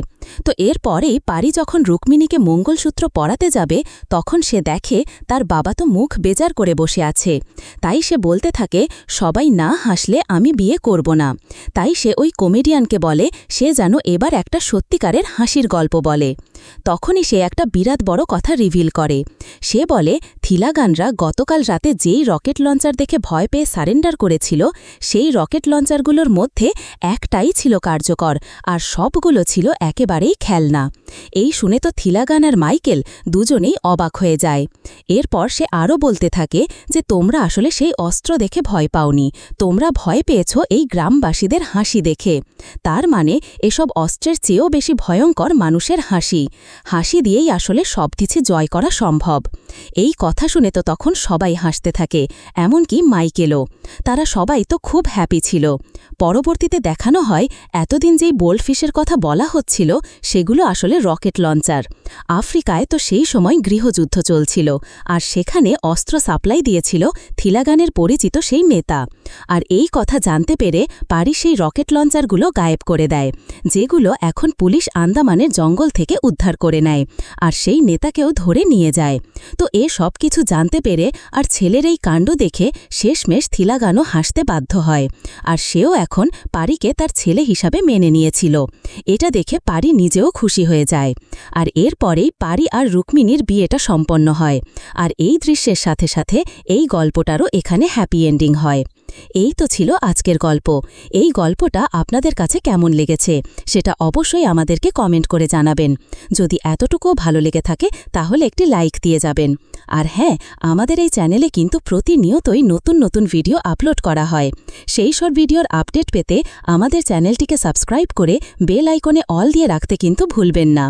তো এরপরেই পারি যখন রুক্মিণীকে মঙ্গলসূত্র পরাতে যাবে তখন সে দেখে তার বাবা তো মুখ বেজার করে বসে আছে। তাই সে বলতে থাকে, সবাই না হাসলে আমি বিয়ে করব না। তাই সে ওই কমেডিয়ানকে বলে সে যেন এবার একটা সত্যিকারের হাসির গল্প বলে। তখনই সে একটা বিরাট বড় কথা রিভিল করে। সে বলে থিলাগানরা গতকাল রাতে যেই রকেট লঞ্চার দেখে ভয় পেয়ে সারেন্ডার করেছিল সেই রকেট লঞ্চারগুলোর মধ্যে একটাই ছিল কার্যকর, আর সবগুলো ছিল একেবারেই খেলনা। এই শুনে তো থিলাগান আর মাইকেল দুজনেই অবাক হয়ে যায়। এরপর সে আরও বলতে থাকে যে তোমরা আসলে সেই অস্ত্র দেখে ভয় পাওনি, তোমরা ভয় পেয়েছ এই গ্রামবাসীদের হাসি দেখে। তার মানে এসব অস্ত্রের চেয়েও বেশি ভয়ঙ্কর মানুষের হাসি। হাসি দিয়েই আসলে সব কিছু জয় করা সম্ভব। এই কথা শুনে তো তখন সবাই হাসতে থাকে, এমনকি মাইকেলও। তারা সবাই তো খুব হ্যাপি ছিল। পরবর্তীতে দেখানো হয় এতদিন যেই গোল্ডফিশের কথা বলা হচ্ছিল সেগুলো আসলে রকেট লঞ্চার। আফ্রিকায় তো সেই সময় গৃহযুদ্ধ চলছিল, আর সেখানে অস্ত্র সাপ্লাই দিয়েছিল থিলাগানের পরিচিত সেই নেতা। আর এই কথা জানতে পেরে পারি সেই রকেট লঞ্চারগুলো গায়েব করে দেয়, যেগুলো এখন পুলিশ আন্দামানের জঙ্গল থেকে উদ্ধার উদ্ধার করে নেয় আর সেই নেতাকেও ধরে নিয়ে যায়। তো সব কিছু জানতে পেরে আর ছেলের এই কাণ্ড দেখে শেষমেশ থিলাগানো হাসতে বাধ্য হয়, আর সেও এখন পারিকে তার ছেলে হিসাবে মেনে নিয়েছিল। এটা দেখে পারি নিজেও খুশি হয়ে যায়। আর এরপরেই পারি আর রুক্মিণীর বিয়েটা সম্পন্ন হয়। আর এই দৃশ্যের সাথে সাথে এই গল্পটারও এখানে হ্যাপি এন্ডিং হয়। এই তো ছিল আজকের গল্প। এই গল্পটা আপনাদের কাছে কেমন লেগেছে সেটা অবশ্যই আমাদেরকে কমেন্ট করে জানাবেন। যদি এতটুকুও ভালো লেগে থাকে তাহলে একটি লাইক দিয়ে যাবেন। আর হ্যাঁ, আমাদের এই চ্যানেলে কিন্তু প্রতিনিয়তই নতুন নতুন ভিডিও আপলোড করা হয়। সেই সব ভিডিওর আপডেট পেতে আমাদের চ্যানেলটিকে সাবস্ক্রাইব করে বেল আইকনে অল দিয়ে রাখতে কিন্তু ভুলবেন না।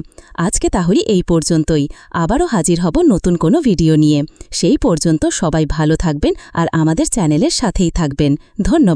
আজকে তাহলে এই পর্যন্তই। আবারও হাজির হব নতুন কোনো ভিডিও নিয়ে। সেই পর্যন্ত সবাই ভালো থাকবেন আর আমাদের চ্যানেলের সাথেই থাকবেন। ধন্যবাদ।